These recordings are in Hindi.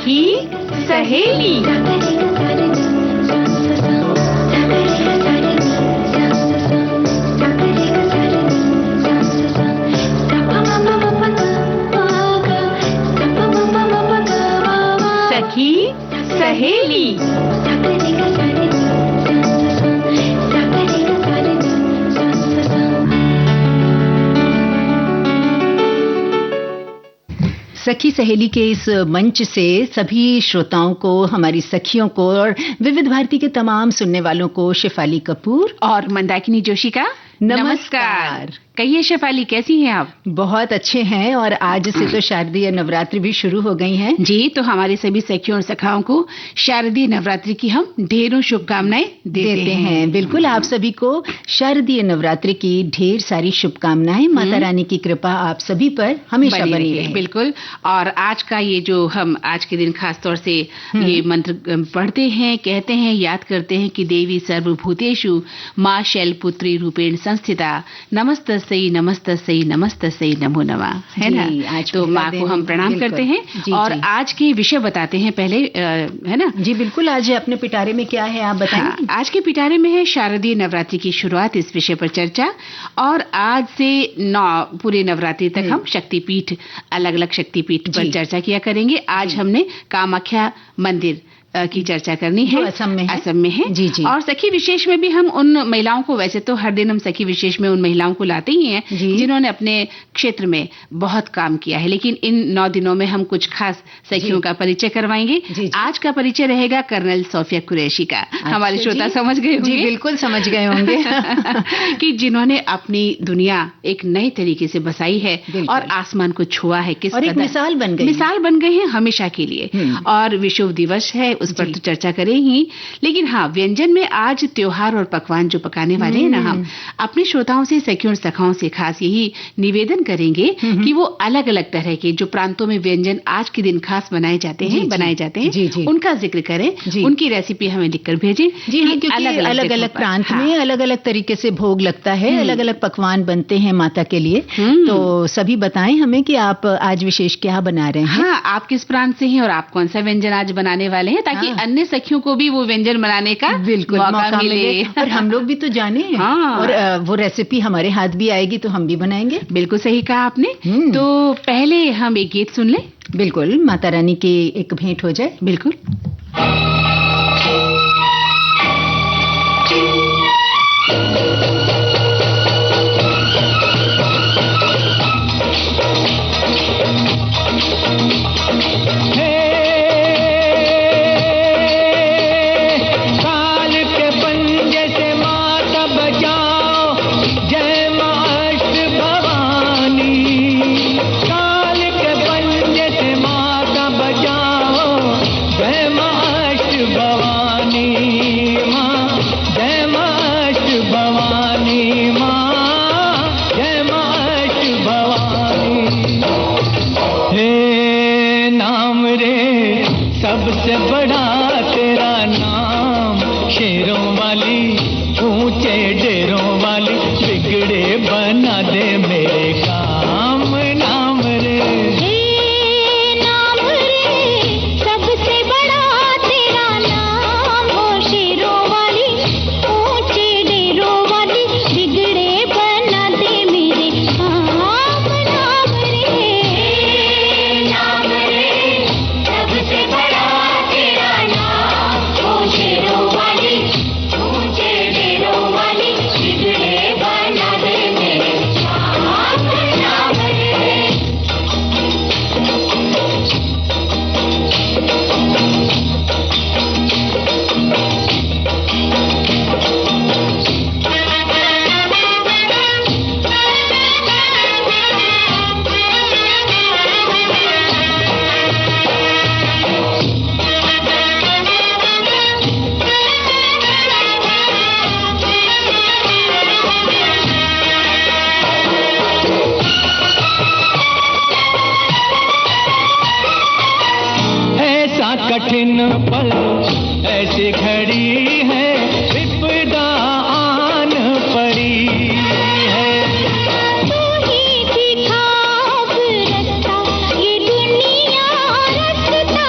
सखी सहेली। सखी सहेली। सखी सहेली के इस मंच से सभी श्रोताओं को, हमारी सखियों को और विविध भारती के तमाम सुनने वालों को शेफाली कपूर और मंदाकिनी जोशी का नमस्कार। कहिए शेफाली, कैसी हैं आप? बहुत अच्छे हैं और आज से तो शारदीय नवरात्रि भी शुरू हो गई हैं। जी, तो हमारे सभी सखियों और सखाओं को शारदीय नवरात्रि की हम ढेरों शुभकामनाएं देते हैं। बिल्कुल, आप सभी को शारदीय नवरात्रि की ढेर सारी शुभकामनाएं। माता रानी की कृपा आप सभी पर हमेशा बनी रहे। बिल्कुल। और आज का ये जो हम आज के दिन खास तौर से ये मंत्र पढ़ते हैं, कहते हैं, याद करते हैं कि देवी सर्वभूतेषु माँ शैलपुत्री रूपेण संस्थिता नमस्तस्यै नमस्तस्यै नमस्तस्यै नमो नमः, है ना? तो माँ को हम प्रणाम करते हैं। और आज के विषय बताते हैं पहले, है ना? जी बिल्कुल। आज अपने पिटारे में क्या है आप बताएंगे? आज के पिटारे में है शारदीय नवरात्रि की शुरुआत, इस विषय पर चर्चा। और आज से पूरे नवरात्रि तक हम शक्तिपीठ, अलग अलग शक्तिपीठ पर चर्चा किया करेंगे। आज हमने कामाख्या मंदिर की चर्चा करनी है, असम में है। जी जी। और सखी विशेष में भी हम उन महिलाओं को, वैसे तो हर दिन हम सखी विशेष में उन महिलाओं को लाते ही हैं जिन्होंने अपने क्षेत्र में बहुत काम किया है, लेकिन इन 9 दिनों में हम कुछ खास सखियों का परिचय करवाएंगे। आज का परिचय रहेगा कर्नल सोफिया कुरैशी का। हमारे श्रोता समझ गए होंगे। जी बिल्कुल समझ गए होंगे कि जिन्होंने अपनी दुनिया एक नए तरीके से बसाई है और आसमान को छुआ है। किस और एक मिसाल बन गए हैं हमेशा के लिए। और विश्व दिवस है, उस पर तो चर्चा करें ही, लेकिन हाँ, व्यंजन में आज त्योहार और पकवान जो पकाने वाले हैं ना, हम अपने श्रोताओं से, सखियों और सखाओं से खास यही निवेदन करेंगे कि वो अलग अलग तरह के जो प्रांतों में व्यंजन आज के दिन खास बनाए जाते हैं, उनका जिक्र करें, उनकी रेसिपी हमें लिखकर भेजें। जी हाँ, क्योंकि अलग अलग प्रांत में अलग अलग तरीके से भोग लगता है, अलग अलग पकवान बनते हैं माता के लिए। तो सभी बताएं हमें कि आप आज विशेष क्या बना रहे हैं। हाँ, आप किस प्रांत से हैं और आप कौन सा व्यंजन आज बनाने वाले हैं, ताकि अन्य सखियों को भी वो व्यंजन बनाने का बिल्कुल मौका मिले और हम लोग भी तो जाने। और वो रेसिपी हमारे हाथ भी आएगी तो हम भी बनाएंगे। बिल्कुल सही कहा आपने। तो पहले हम एक गीत सुन लें। बिल्कुल, माता रानी की एक भेंट हो जाए। बिल्कुल। सबसे बड़ा तेरा नाम, शेरों वाली ऊंचे डेरों वाली, बिगड़े बना दे मेरे काम, नाम रे। नाम रे, सबसे बड़ा तेरा नाम, हो शेरों वाली ऊंचे डेरों वाली, बिगड़े बना दे मेरे काम, नाम रे। नाम रे, सबसे बड़ा शेरों वाली ऊंचे डेरों वाली, बिगड़े बना दे मेरे काम, नाम रे। कठिन पल ऐसी घड़ी है, विपदा आन पड़ी है। तू ही दिखा अब रास्ता, ये दुनिया रास्ता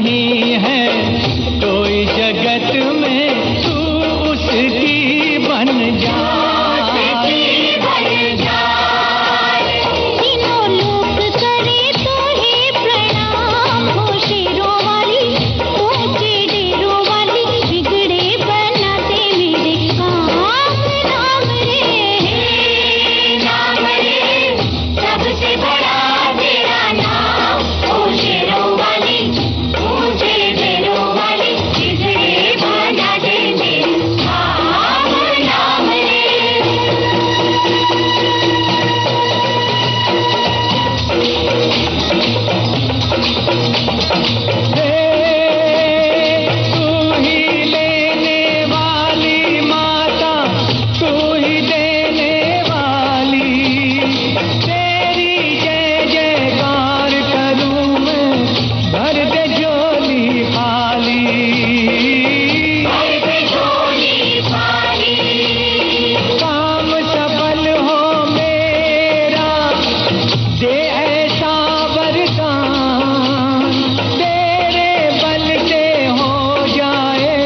नहीं है कोई जगत में, तू उसकी बन जा। तीनों लोक करे तो ही प्रणाम, हो शेरों वाली ऊंचे डेरों वाली, बिगड़े बना दे मेरे काम। नाम रे सबसे बड़ा तेरा नाम, हो शेरों वाली ऊंचे डेरों वाली, बिगड़े बना दे मेरे काम। नाम रे तू ही लेने वाली माता, तू ही देने वाली, तेरी जय जयकार करूं मैं, भर दे झोली खाली। काम सफल हो मेरा, दे ऐसा वरदान, तेरे बल से हो जाए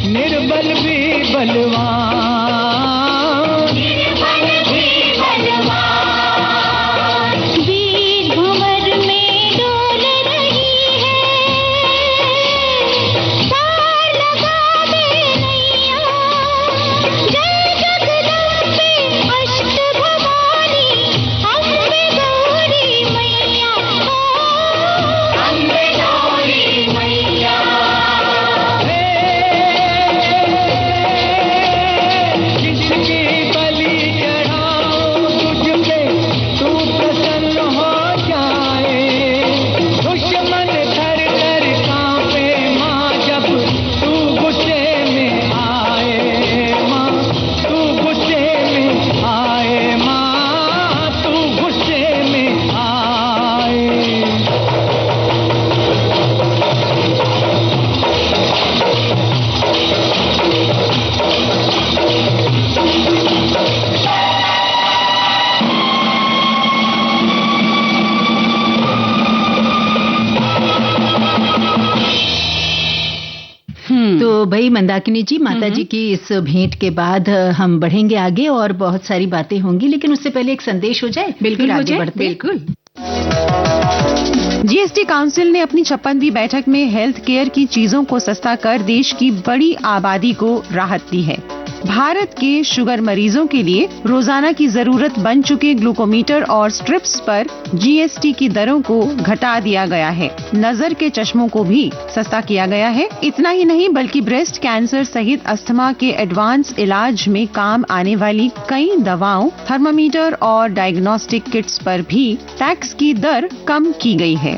निर्बल भी बलवान। वीर भंवर में डोल रही है, पार लगा दे नैया। जय जगदम्बे अष्ट भवानी, अम्बे गौरी मैया, अम्बे गौरी मैया। जिसकी बलि चढ़ाऊं तुझ पे, तू प्रसन्न हो जाए, दुश्मन थर थर कांपे माँ, जब तू गुस्से में आए माँ, तू गुस्से में आए माँ, तू गुस्से में आए। तो भाई मंदाकिनी जी, माता जी की इस भेंट के बाद हम बढ़ेंगे आगे और बहुत सारी बातें होंगी, लेकिन उससे पहले एक संदेश हो जाए, बिल्कुल फिर हो आगे जाए, बढ़ते हैं। बिल्कुल। जीएसटी काउंसिल ने अपनी 56वीं बैठक में हेल्थ केयर की चीजों को सस्ता कर देश की बड़ी आबादी को राहत दी है। भारत के शुगर मरीजों के लिए रोजाना की जरूरत बन चुके ग्लूकोमीटर और स्ट्रिप्स पर जीएसटी की दरों को घटा दिया गया है। नजर के चश्मों को भी सस्ता किया गया है। इतना ही नहीं बल्कि ब्रेस्ट कैंसर सहित अस्थमा के एडवांस इलाज में काम आने वाली कई दवाओं, थर्मामीटर और डायग्नोस्टिक किट्स पर भी टैक्स की दर कम की गई है।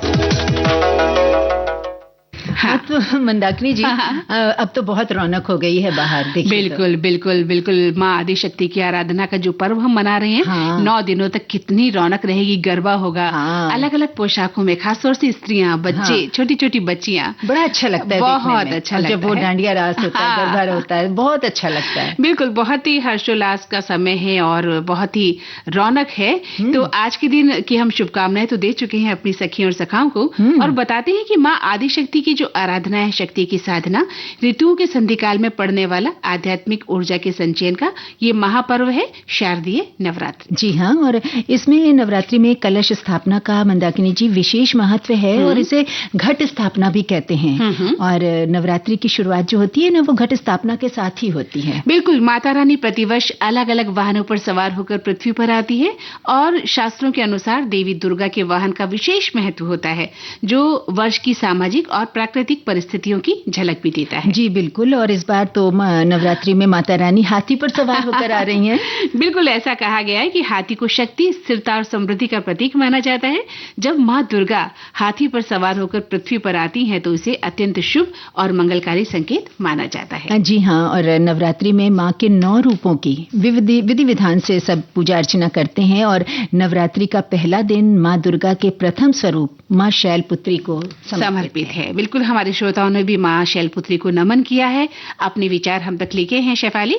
हाँ, तो मंदाकिनी जी, अब तो बहुत रौनक हो गई है बाहर, देखिए। बिल्कुल बिल्कुल बिल्कुल। माँ आदिशक्ति की आराधना का जो पर्व हम मना रहे हैं, हाँ। 9 दिनों तक कितनी रौनक रहेगी, गरबा होगा, हाँ। अलग अलग पोशाकों में, खासतौर से स्त्रियां, बच्चे, हाँ। छोटी छोटी बच्चियां, बड़ा अच्छा लगता है, बहुत देखने में। अच्छा और लगता जब वो है। डांडिया रास होता है, हाँ। गरबा होता है, बहुत अच्छा लगता है। बिल्कुल, बहुत ही हर्षोल्लास का समय है और बहुत ही रौनक है। तो आज के दिन की हम शुभकामनाएं तो दे चुके हैं अपनी सखियों और सखाओं को, और बताते हैं कि माँ आदिशक्ति की जो आराधना है, शक्ति की साधना, ऋतुओं के संधिकाल में पड़ने वाला आध्यात्मिक ऊर्जा के संचयन का ये महापर्व है, शारदीय नवरात्रि। जी हाँ, और इसमें नवरात्रि में कलश स्थापना का, मंदाकिनी जी, विशेष महत्व है और इसे घट स्थापना भी कहते हैं। और नवरात्रि की शुरुआत जो होती है ना, वो घट स्थापना के साथ ही होती है। बिल्कुल, माता रानी प्रतिवर्ष अलग अलग वाहनों पर सवार होकर पृथ्वी पर आती है और शास्त्रों के अनुसार देवी दुर्गा के वाहन का विशेष महत्व होता है, जो वर्ष की सामाजिक और प्राकृतिक परिस्थितियों की झलक भी देता है। जी बिल्कुल, और इस बार तो नवरात्रि में माता रानी हाथी पर सवार होकर आ रही हैं। बिल्कुल, ऐसा कहा गया है कि हाथी को शक्ति, स्थिरता और समृद्धि का प्रतीक माना जाता है। जब माँ दुर्गा हाथी पर सवार होकर पृथ्वी पर आती हैं तो इसे अत्यंत शुभ और मंगलकारी संकेत माना जाता है। जी हाँ, और नवरात्रि में माँ के 9 रूपों की विधि विधान से सब पूजा अर्चना करते हैं और नवरात्रि का पहला दिन माँ दुर्गा के प्रथम स्वरूप माँ शैलपुत्री को समर्पित है। बिल्कुल बिल्कुल, हमारे श्रोताओं ने भी माँ शैलपुत्री को नमन किया है, अपने विचार हम तक लिखे हैं। शेफाली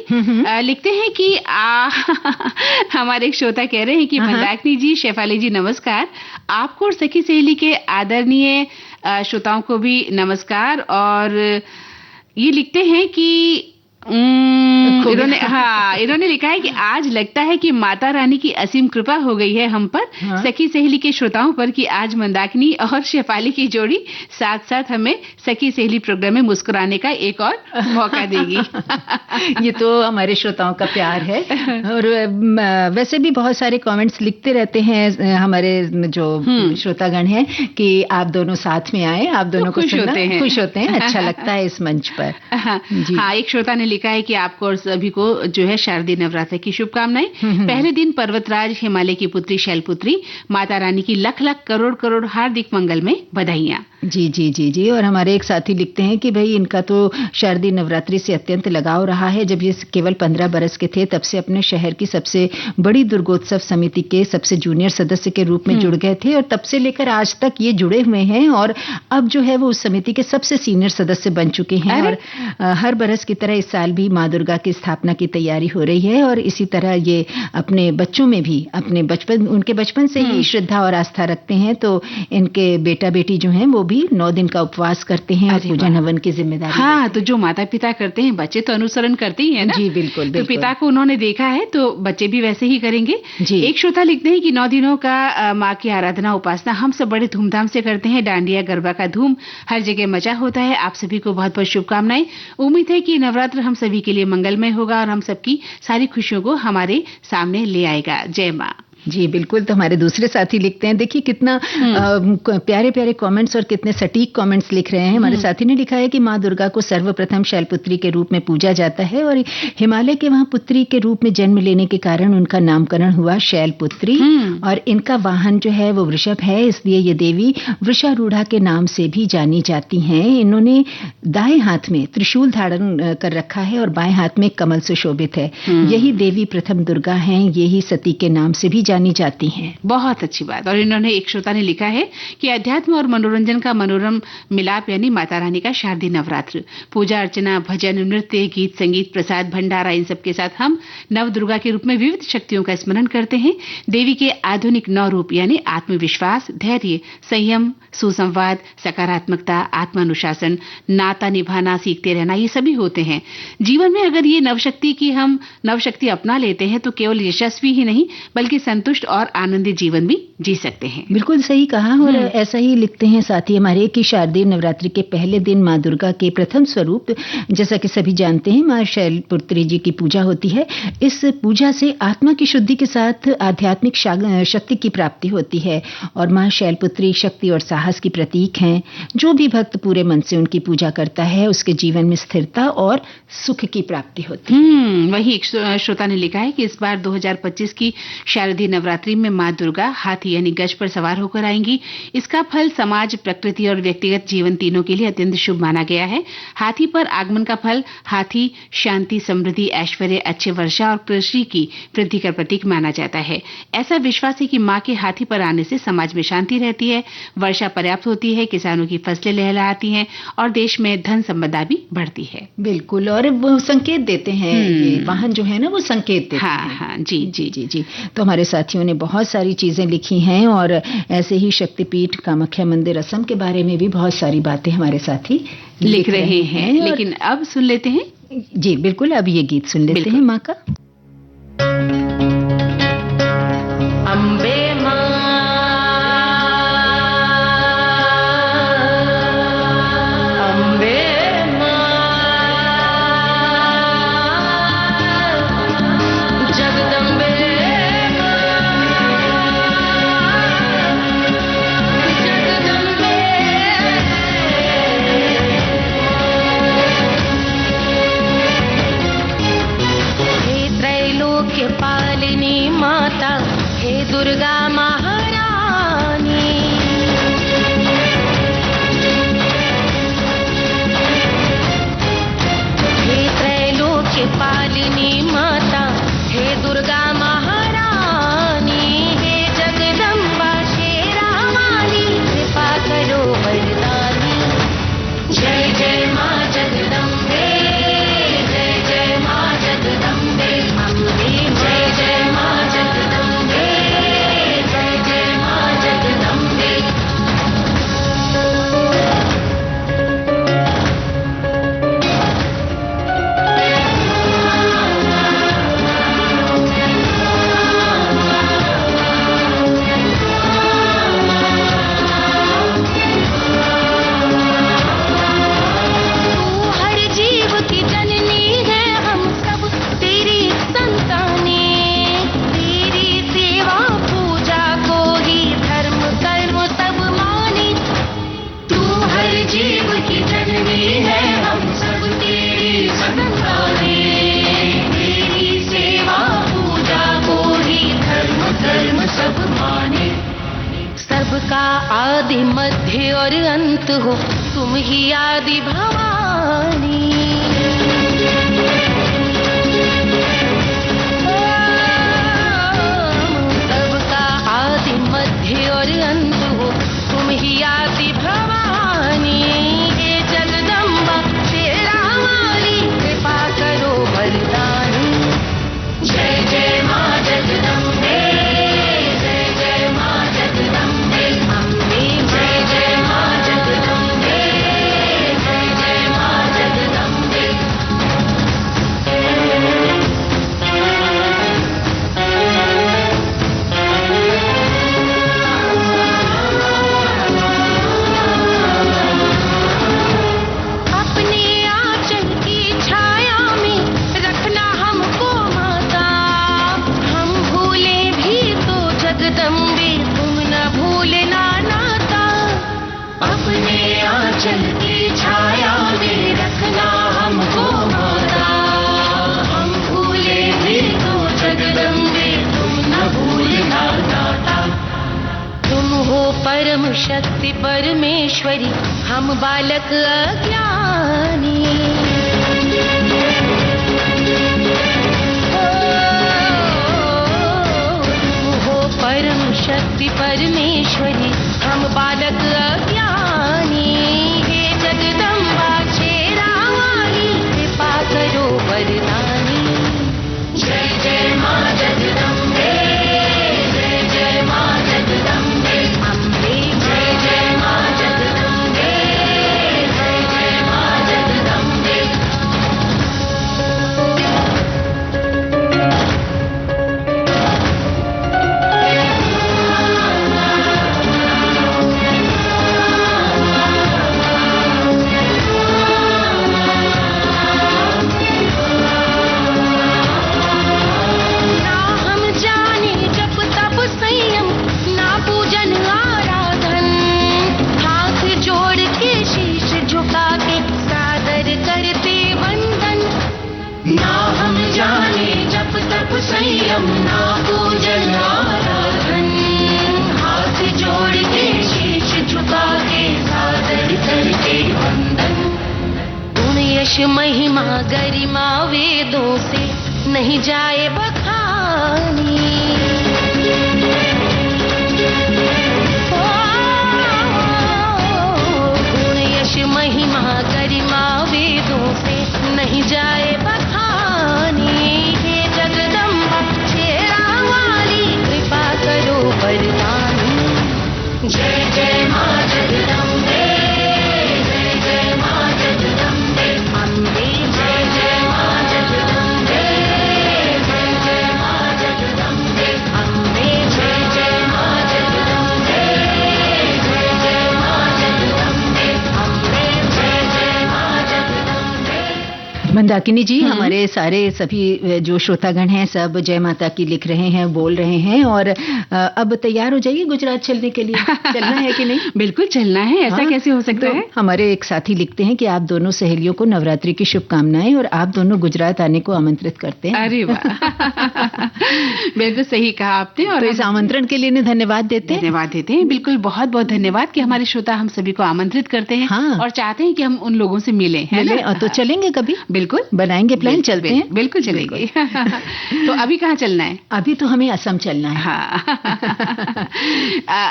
लिखते हैं कि हमारे एक श्रोता कह रहे हैं कि मंदाकिनी जी, शेफाली जी नमस्कार, आपको और सखी सहेली के आदरणीय श्रोताओं को भी नमस्कार। और ये लिखते हैं कि इन्होंने लिखा है कि आज लगता है कि माता रानी की असीम कृपा हो गई है हम पर, सखी सहेली के श्रोताओं पर, कि आज मंदाकिनी और शेफाली की जोड़ी साथ साथ हमें सखी सहेली प्रोग्राम में मुस्कुराने का एक और मौका देगी। ये तो हमारे श्रोताओं का प्यार है। और वैसे भी बहुत सारे कमेंट्स लिखते रहते हैं हमारे जो श्रोतागण हैं कि आप दोनों साथ में आए, आप दोनों को खुश होते हैं, अच्छा लगता है इस मंच पर। हाँ, एक श्रोता ने लिखा है कि आपको और सभी को जो है शारदीय नवरात्र की शुभकामनाएं। पहले दिन पर्वतराज हिमालय की पुत्री शैलपुत्री माता रानी की लख लख करोड़ करोड़ हार्दिक मंगल में बधाइयां। जी जी जी जी। और हमारे एक साथी लिखते हैं कि भाई इनका तो शारदीय नवरात्रि से अत्यंत लगाव रहा है। जब ये केवल 15 बरस के थे तब से अपने शहर की सबसे बड़ी दुर्गोत्सव समिति के सबसे जूनियर सदस्य के रूप में जुड़ गए थे और तब से लेकर आज तक ये जुड़े हुए हैं और अब जो है वो उस समिति के सबसे सीनियर सदस्य बन चुके हैं। और हर बरस की तरह इस साल भी माँ दुर्गा की स्थापना की तैयारी हो रही है और इसी तरह ये अपने बच्चों में भी उनके बचपन से ही श्रद्धा और आस्था रखते हैं। तो इनके बेटा बेटी जो हैं वो भी 9 दिन का उपवास करते हैं और पूजन हवन की जिम्मेदारी। हाँ, तो जो माता पिता करते हैं बच्चे तो अनुसरण करते ही है ना। जी बिल्कुल, तो पिता को उन्होंने देखा है तो बच्चे भी वैसे ही करेंगे। एक श्रोता लिखते हैं कि 9 दिनों का माँ की आराधना उपासना हम सब बड़े धूमधाम से करते हैं। डांडिया गरबा का धूम हर जगह मचा होता है। आप सभी को बहुत बहुत शुभकामनाएं। उम्मीद है कि नवरात्र हम सभी के लिए मंगलमय होगा और हम सबकी सारी खुशियों को हमारे सामने ले आएगा। जय माँ। जी बिल्कुल। तो हमारे दूसरे साथी लिखते हैं, देखिए कितना प्यारे प्यारे कमेंट्स और कितने सटीक कमेंट्स लिख रहे हैं। हमारे साथी ने लिखा है कि माँ दुर्गा को सर्वप्रथम शैलपुत्री के रूप में पूजा जाता है और हिमालय के वहां पुत्री के रूप में जन्म लेने के कारण उनका नामकरण हुआ शैलपुत्री। और इनका वाहन जो है वो वृषभ है, इसलिए ये देवी वृषारूढ़ा के नाम से भी जानी जाती हैं। इन्होंने दाएं हाथ में त्रिशूल धारण कर रखा है और बाएं हाथ में कमल सुशोभित है। यही देवी प्रथम दुर्गा हैं, यही सती के नाम से भी जानी जाती हैं। बहुत अच्छी बात। और इन्होंने एक श्रोता ने लिखा है कि अध्यात्म और मनोरंजन का मनोरम मिलाप यानी माता रानी का शारदीय नवरात्र, पूजा अर्चना, भजन, नृत्य, गीत, संगीत, प्रसाद, भंडारा, इन सब के साथ हम नव दुर्गा के रूप में विविध शक्तियों का स्मरण करते हैं। देवी के आधुनिक 9 रूप यानी आत्मविश्वास, धैर्य, संयम, सुसंवाद, सकारात्मकता, आत्मानुशासन, नाता निभाना सीखते रहना, ये सभी होते हैं। जीवन में अगर ये नवशक्ति अपना लेते हैं तो केवल यशस्वी ही नहीं बल्कि संतुष्ट और आनंदित जीवन भी जी सकते हैं। बिल्कुल सही कहा। और ऐसा ही लिखते हैं साथी हमारे कि शारदीय नवरात्रि के पहले दिन माँ दुर्गा के प्रथम स्वरूप, जैसा कि सभी जानते हैं, माँ शैलपुत्री जी की पूजा होती है। इस पूजा से आत्मा की शुद्धि के साथ आध्यात्मिक शक्ति की प्राप्ति होती है और माँ शैलपुत्री शक्ति और साहस की प्रतीक हैं। जो भी भक्त पूरे मन से उनकी पूजा करता है उसके जीवन में स्थिरता और सुख की प्राप्ति होती है। वही एक श्रोता ने लिखा है कि इस बार 2025 की शारदीय नवरात्रि में माँ दुर्गा हाथी यानी गज पर सवार होकर आएंगी। इसका फल समाज, प्रकृति और व्यक्तिगत जीवन तीनों के लिए अत्यंत शुभ माना गया है। हाथी पर आगमन का फल हाथी शांति, समृद्धि, ऐश्वर्य, अच्छे वर्षा और कृषि की वृद्धि का प्रतीक माना जाता है। ऐसा विश्वास है कि माँ के हाथी पर आने से समाज में शांति रहती है, वर्षा पर्याप्त होती है, किसानों की फसलें लहलहाती हैं और देश में धन संपदा भी बढ़ती है। बिल्कुल। और वो संकेत देते हैं, ये वाहन जो है ना वो संकेत देते हैं। हाँ, जी जी जी जी। तो हमारे साथियों ने बहुत सारी चीजें लिखी हैं और ऐसे ही शक्तिपीठ कामाख्या मंदिर असम के बारे में भी बहुत सारी बातें हमारे साथी लिख रहे हैं। लेकिन अब सुन लेते हैं। जी बिल्कुल, अब ये गीत सुन लेते हैं माँ का। अम्बे सबका आदि मध्य और अंत हो, तुम ही आदि भवानी। सबका आदि मध्य और अंत हो, तुम ही आदि भवानी। हे जगदम्बा तेरा वाली, कृपा करो वरदानी। जय जय माँ जगदम्बे, जय जय माँ जगदम्बे अम्बे। जय जय माँ जगदम्बे, जय जय माँ जगदम्बे। अपने आंचल की छाया में रखना हमको माता। हम भूले भी तो जगदम्बे, तुम न भूलना नाता। अपने आंचल की छाया में रखना हमको माता। हम भूले भी तो जगदम्बे, तुम न भूलना नाता। तुम हो परम शक्ति परमेश्वरी, हम बालक अज्ञानी। तुम हो परम शक्ति परमेश्वरी, हम बालक अज्ञानी। हे जगदम्बा शेरा वाली, कृपा करो वरदानी। जय जय माँ जगदम्बे, जय जय माँ जगदम्बे अम्बे। जय जय माँ जगदम्बे, जय जय माँ जगदम्बे। ना हम जाने जप तप संयम, ना पूजन आराधन। हाथ जोड़ के शीश झुका के सादर करते वंदन। ना हम जाने जप तप संयम, ना पूजन आराधन। हाथ जोड़ के शीश झुका के सादर करते वंदन। गुण यश महिमा गरिमा वेदों से नहीं जाए बखानी। गुण यश महिमा गरिमा वेदों से नहीं जाए बखानी। हे जगदम्बा शेरा वाली, कृपा करो वरदानी। जय जय माँ जगदम्बे, जय जय माँ जगदम्बे अम्बे। जय जय माँ जगदम्बे, जय जय माँ जगदम्बे अम्बे। जय जय माँ जगदम्बे, जय जय माँ जगदम्बे अम्बे। जय जय माँ जगदम्बे। मंदाकिनी जी, हमारे सारे सभी जो श्रोतागण हैं सब जय माता की लिख रहे हैं, बोल रहे हैं, और अब तैयार हो जाइए गुजरात चलने के लिए। चलना है कि नहीं? बिल्कुल चलना है, ऐसा हाँ, कैसे हो सकता तो है? हमारे एक साथी लिखते हैं कि आप दोनों सहेलियों को नवरात्रि की शुभकामनाएं, और आप दोनों गुजरात आने को आमंत्रित करते हैं। अरे वाह बिल्कुल सही कहा आपने। और तो इस आमंत्रण के लिए धन्यवाद देते हैं। धन्यवाद देते हैं, बिल्कुल बहुत बहुत धन्यवाद कि हमारे श्रोता हम सभी को आमंत्रित करते हैं। हाँ। और चाहते हैं कि हम उन लोगों से मिलें, है ना? और तो चलेंगे कभी, बिल्कुल बनाएंगे प्लान, चलते हैं। बिल्कुल चलेंगे तो अभी कहाँ चलना है? अभी तो हमें असम चलना है। हाँ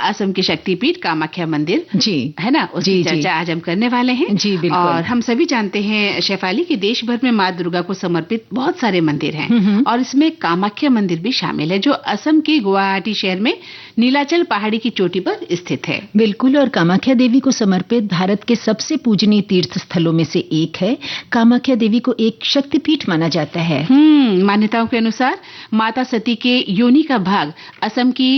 असम की शक्तिपीठ कामाख्या मंदिर, जी है ना, उसकी जी, चर्चा आज हम करने वाले हैं। जी, बिल्कुल। और हम सभी जानते हैं शेफाली कि देश भर में माँ दुर्गा को समर्पित बहुत सारे मंदिर हैं, और इसमें कामाख्या मंदिर भी शामिल है, जो असम के गुवाहाटी शहर में नीलाचल पहाड़ी की चोटी पर स्थित है। बिल्कुल, और कामाख्या देवी को समर्पित भारत के सबसे पूजनीय तीर्थ स्थलों में से एक है। कामाख्या देवी को एक शक्तिपीठ माना जाता है। मान्यताओं के अनुसार माता सती के योनि का भाग असम की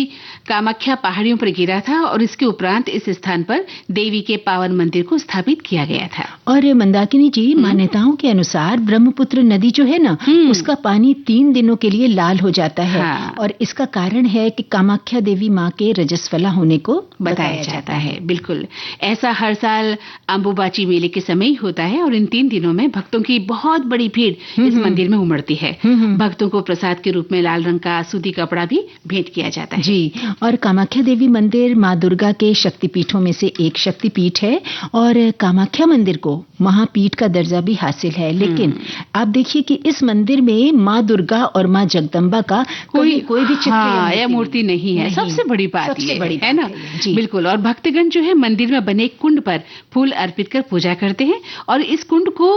कामाख्या पहाड़ियों पर गिरा था, और इसके उपरांत इस स्थान पर देवी के पावन मंदिर को स्थापित किया गया था। और मंदाकिनी जी, मान्यताओं के अनुसार ब्रह्मपुत्र नदी जो है ना, उसका पानी 3 दिनों के लिए लाल हो जाता है। हाँ। और इसका कारण है कि कामाख्या देवी माँ के रजस्वला होने को बताया जाता है। बिल्कुल, ऐसा हर साल अंबुबाची मेले के समय ही होता है, और इन 3 दिनों में भक्तों की बहुत बड़ी भीड़ इस मंदिर में उमड़ती है। भक्तों को प्रसाद के रूप में लाल रंग का सूती कपड़ा भी भेंट किया जाता है। जी, और कामाख्या देवी मंदिर माँ दुर्गा के शक्तिपीठों में से एक शक्तिपीठ है और कामाख्या मंदिर को महापीठ का दर्जा भी हासिल है। लेकिन आप देखिए कि इस मंदिर में माँ दुर्गा और माँ जगदम्बा का कोई भी चित्र या मूर्ति नहीं है। सबसे बड़ी बात सबसे बड़ी है ना। बिल्कुल। और भक्तगण जो है मंदिर में बने कुंड पर फूल अर्पित कर पूजा करते हैं और इस कुंड को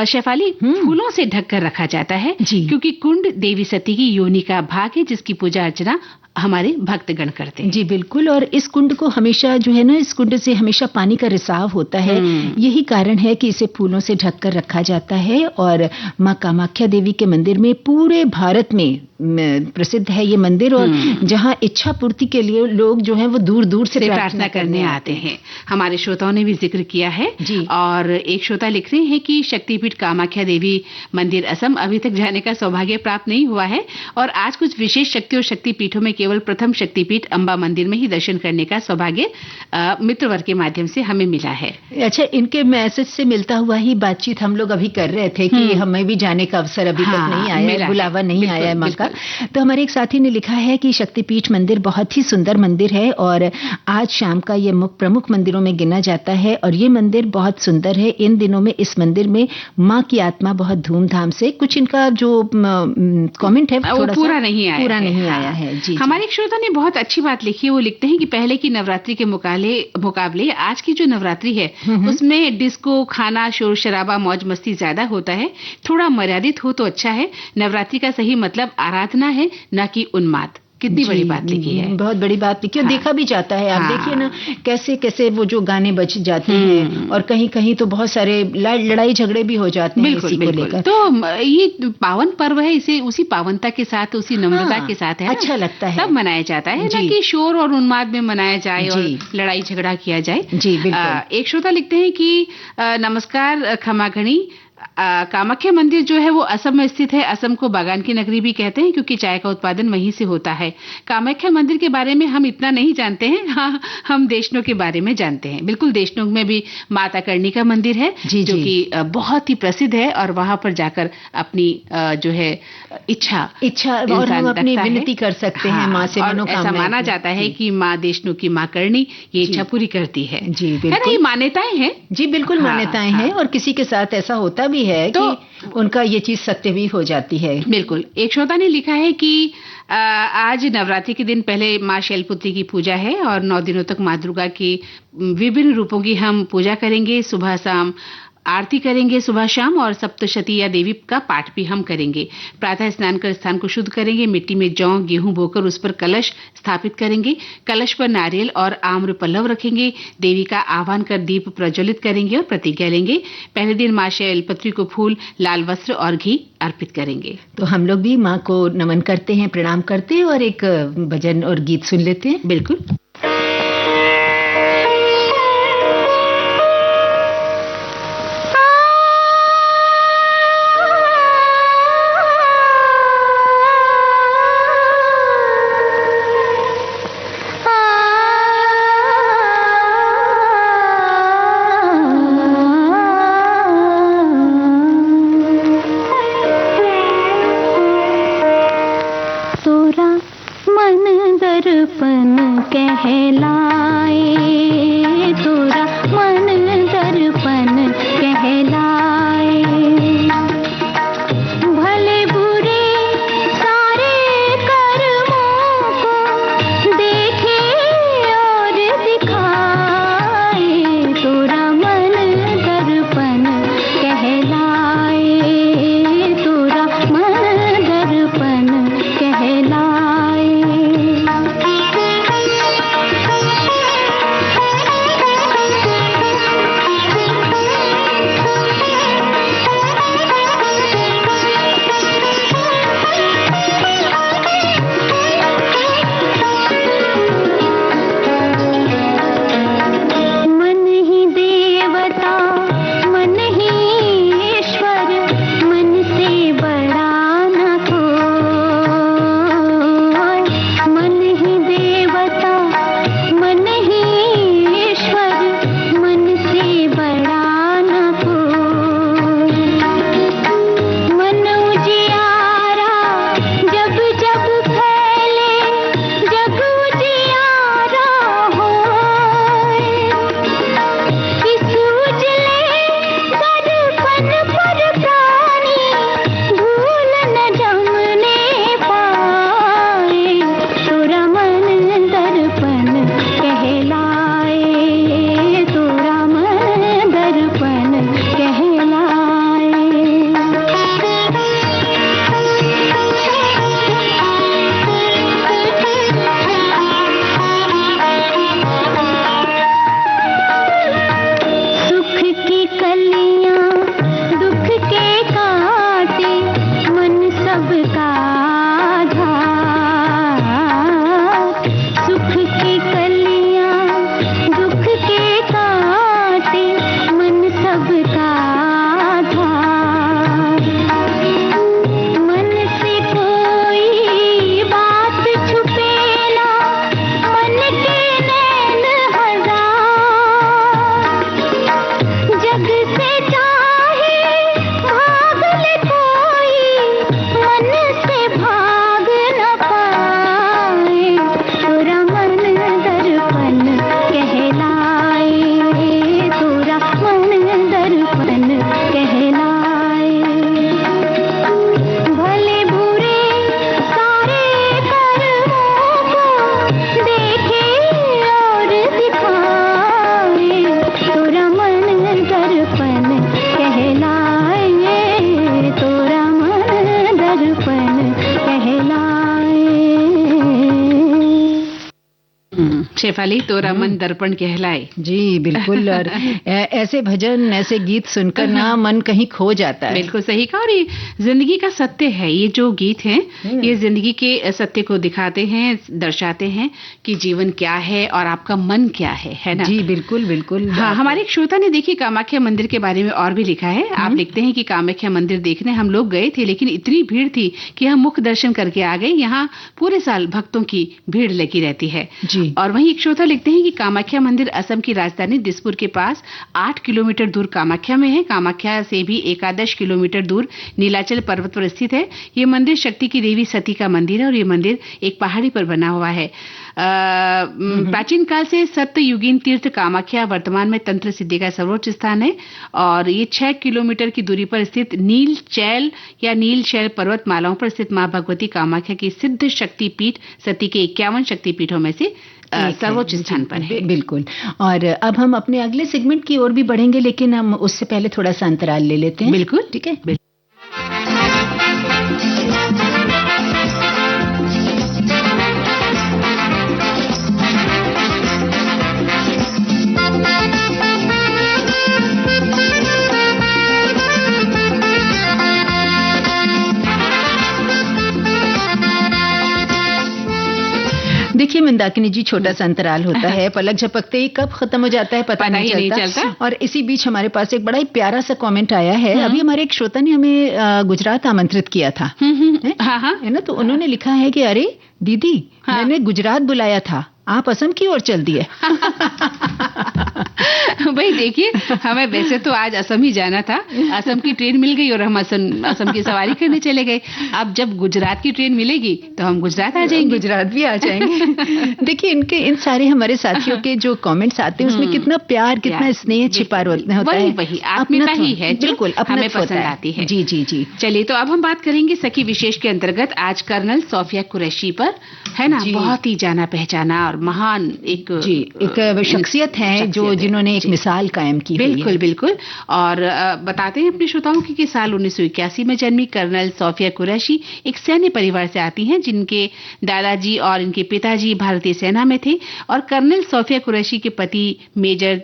शेफाली फूलों से ढककर रखा जाता है, क्योंकि कुंड देवी सती की योनि का भाग है जिसकी पूजा अर्चना हमारे भक्तगण करते हैं। जी बिल्कुल। और इस कुंड को हमेशा जो है ना, इस कुंड से हमेशा पानी का रिसाव होता है। यही कारण है कि इसे फूलों से ढककर रखा जाता है। और माँ कामाख्या देवी के मंदिर में पूरे भारत में प्रसिद्ध है ये मंदिर, और जहाँ इच्छा पूर्ति के लिए लोग जो है वो दूर दूर से प्रार्थना करने आते हैं। हमारे श्रोताओं ने भी जिक्र किया है। और एक श्रोता लिख रहे हैं कि शक्तिपीठ कामाख्या देवी मंदिर असम अभी तक जाने का सौभाग्य प्राप्त नहीं हुआ है और आज कुछ विशेष शक्ति और शक्तिपीठों में केवल प्रथम शक्तिपीठ अंबा मंदिर में ही दर्शन करने का सौभाग्य मित्रवर्ग के माध्यम से हमें मिला है। अच्छा, इनके मैसेज से मिलता हुआ ही बातचीत हम लोग अभी कर रहे थे कि हमें भी जाने का अवसर अभी तक नहीं आया, बुलावा नहीं आया है माँ का। तो हमारे एक साथी ने लिखा है कि शक्तिपीठ मंदिर बहुत ही सुंदर मंदिर है और आज शाम का ये प्रमुख मंदिरों में गिना जाता है और ये मंदिर बहुत सुंदर है। इन दिनों में इस मंदिर में माँ की आत्मा बहुत धूमधाम से, कुछ इनका जो कमेंट है थोड़ा पूरा नहीं आया है। जी, हमारे एक श्रोता ने बहुत अच्छी बात लिखी है। वो लिखते हैं कि पहले की नवरात्रि के मुकाबले आज की जो नवरात्रि है उसमें डिस्को, खाना, शोर शराबा, मौज मस्ती ज्यादा होता है। थोड़ा मर्यादित हो तो अच्छा है। नवरात्रि का सही मतलब आराधना है, न कि उन्माद। कितनी बड़ी बात लिखी है। बहुत बड़ी बात लिखी। और देखा भी जाता है। आप देखिए ना कैसे कैसे वो जो गाने बज जाते हैं और कहीं कहीं तो बहुत सारे लड़ाई झगड़े भी हो जाते हैं इसी को लेकर। तो ये पावन पर्व है, इसे उसी पावनता के साथ, उसी नम्रता के साथ है, अच्छा लगता है, तब मनाया जाता है, ना कि शोर और उन्माद में मनाया जाए और लड़ाई झगड़ा किया जाए। जी बिल्कुल। एक श्रोता लिखते हैं कि नमस्कार खमाघणी, कामाख्या मंदिर जो है वो असम में स्थित है। असम को बागान की नगरी भी कहते हैं क्योंकि चाय का उत्पादन वहीं से होता है। कामाख्या मंदिर के बारे में हम इतना नहीं जानते हैं। हाँ, हम देशनोक के बारे में जानते हैं। बिल्कुल, देशनोक में भी माता करणी का मंदिर है जो कि बहुत ही प्रसिद्ध है और वहां पर जाकर अपनी जो है इच्छा और हम अपनी विनती कर सकते हैं माँ से, मनोकामना। ऐसा माना जाता है कि माँ देशनोक की माँ करणी ये इच्छा पूरी करती है। जी बिल्कुल, ये मान्यताएं हैं। जी बिल्कुल, मान्यताएं हैं और किसी के साथ ऐसा होता भी है तो कि उनका ये चीज सत्य भी हो जाती है। बिल्कुल। एक श्रोता ने लिखा है कि आज नवरात्रि के दिन पहले माँ शैलपुत्री की पूजा है और 9 दिनों तक माँ दुर्गा की विभिन्न रूपों की हम पूजा करेंगे। सुबह शाम आरती करेंगे, सुबह शाम, और सप्तशती या देवी का पाठ भी हम करेंगे। प्रातः स्नान कर स्थान को शुद्ध करेंगे। मिट्टी में जौ गेहूं बोकर उस पर कलश स्थापित करेंगे। कलश पर नारियल और आम्र पल्लव रखेंगे। देवी का आह्वान कर दीप प्रज्वलित करेंगे और प्रतिज्ञा लेंगे। पहले दिन माँ शैलपुत्री को फूल, लाल वस्त्र और घी अर्पित करेंगे। तो हम लोग भी माँ को नमन करते हैं, प्रणाम करते हैं और एक भजन और गीत सुन लेते हैं। बिल्कुल। शेफाली, तोरा मन दर्पण कहलाए। जी बिल्कुल। और ऐसे भजन, ऐसे गीत सुनकर ना मन कहीं खो जाता है। बिल्कुल सही कहा। और ये जिंदगी का सत्य है। ये जो गीत हैं, ये जिंदगी के सत्य को दिखाते हैं, दर्शाते हैं कि जीवन क्या है और आपका मन क्या है ना? जी बिल्कुल बिल्कुल। हाँ, हमारे एक श्रोता ने देखिए कामाख्या मंदिर के बारे में और भी लिखा है। आप लिखते हैं कि कामाख्या मंदिर देखने हम लोग गए थे, लेकिन इतनी भीड़ थी कि हम मुख्य दर्शन करके आ गए। यहाँ पूरे साल भक्तों की भीड़ लगी रहती है। जी। और वहीं एक श्रोता लिखते हैं कि कामाख्या मंदिर असम की राजधानी दिसपुर के पास 8 किलोमीटर दूर कामाख्या में है। कामाख्या से भी 11 किलोमीटर दूर नीलाचल पर्वत पर स्थित है। ये मंदिर शक्ति की देवी सती का मंदिर है और ये मंदिर एक पहाड़ी पर बना हुआ है। प्राचीन काल से सत्ययुगीन तीर्थ कामाख्या वर्तमान में तंत्र सिद्धि का सर्वोच्च स्थान है और ये 6 किलोमीटर की दूरी पर स्थित नीलचैल या नीलशैल पर्वत मालाओं पर स्थित मां भगवती कामाख्या की सिद्ध शक्ति पीठ सती के 51 शक्ति पीठों में से सर्वोच्च स्थान पर है। बिल्कुल। और अब हम अपने अगले सेगमेंट की ओर भी बढ़ेंगे, लेकिन हम उससे पहले थोड़ा सा अंतराल ले लेते हैं। बिल्कुल, ठीक है। देखिए मंदाकिनी जी, छोटा सा अंतराल होता है, पलक झपकते ही कब खत्म हो जाता है पता नहीं चलता। और इसी बीच हमारे पास एक बड़ा ही प्यारा सा कमेंट आया है। अभी हमारे एक श्रोता ने हमें गुजरात आमंत्रित किया था, है ना? तो उन्होंने लिखा है कि अरे दीदी, मैंने गुजरात बुलाया था, आप असम की ओर चल दिए। भाई देखिए, हमें वैसे तो आज असम ही जाना था, असम की ट्रेन मिल गई और हम असम की सवारी करने चले गए। अब जब गुजरात की ट्रेन मिलेगी तो हम गुजरात आ जाएंगे। गुजरात भी आ जाएंगे। देखिए इन सारे हमारे साथियों के जो कमेंट्स आते हैं उसमें कितना प्यार, कितना स्नेह छिपा होता है। वही आत्मीयता ही है, बिल्कुल हमें पसंद आती है। जी जी जी। चलिए, तो अब हम बात करेंगे सखी विशेष के अंतर्गत आज कर्नल सोफिया कुरैशी पर, है ना? बहुत ही जाना पहचाना और महान एक शख्सियत है जो जिन्होंने एक मिसाल कायम की। बिल्कुल बिल्कुल। और बताते हैं अपने श्रोताओं की कि साल 1981 में जन्मी कर्नल सोफिया कुरैशी एक सैन्य परिवार से आती हैं, जिनके दादाजी और इनके पिताजी भारतीय सेना में थे और कर्नल सोफिया कुरैशी के पति मेजर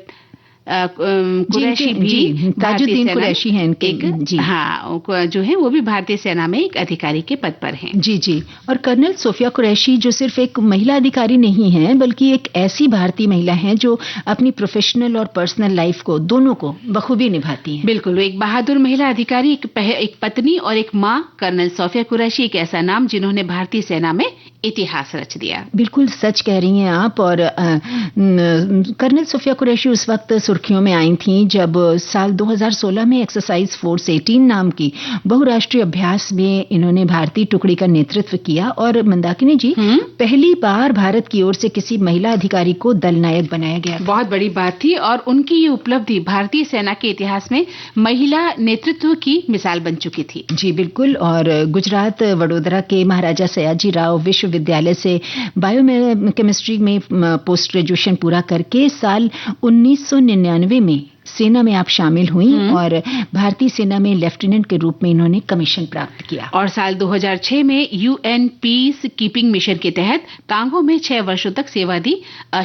कुरैशी भी ताजुद्दीन कुरैशी हैं इनके। जी हाँ, जो है वो भी भारतीय सेना में एक अधिकारी के पद पर हैं। जी जी। और कर्नल सोफिया कुरैशी जो सिर्फ एक महिला अधिकारी नहीं है, बल्कि एक ऐसी भारतीय महिला है जो अपनी प्रोफेशनल और पर्सनल लाइफ को दोनों को बखूबी निभाती है। बिल्कुल, एक बहादुर महिला अधिकारी, एक पत्नी और एक माँ। कर्नल सोफिया कुरैशी एक ऐसा नाम जिन्होंने भारतीय सेना में इतिहास रच दिया। बिल्कुल सच कह रही हैं आप। और कर्नल सोफिया कुरैशी उस वक्त सुर्खियों में आई थी जब साल 2016 में एक्सरसाइज फोर्स 18 नाम की बहुराष्ट्रीय अभ्यास में इन्होंने भारतीय टुकड़ी का नेतृत्व किया। और मंदाकिनी जी, पहली बार भारत की ओर से किसी महिला अधिकारी को दल नायक बनाया गया। बहुत बड़ी बात थी और उनकी ये उपलब्धि भारतीय सेना के इतिहास में महिला नेतृत्व की मिसाल बन चुकी थी। जी बिल्कुल। और गुजरात वडोदरा के महाराजा सयाजी राव विश्वविद्यालय से बायोकेमिस्ट्री में पोस्ट ग्रेजुएशन पूरा करके साल 1999 में सेना में आप शामिल हुई और भारतीय सेना में लेफ्टिनेंट के रूप में इन्होंने कमीशन प्राप्त किया। और साल 2006 में यूएन पीस कीपिंग मिशन के तहत कांगो में 6 वर्षों तक सेवा दी,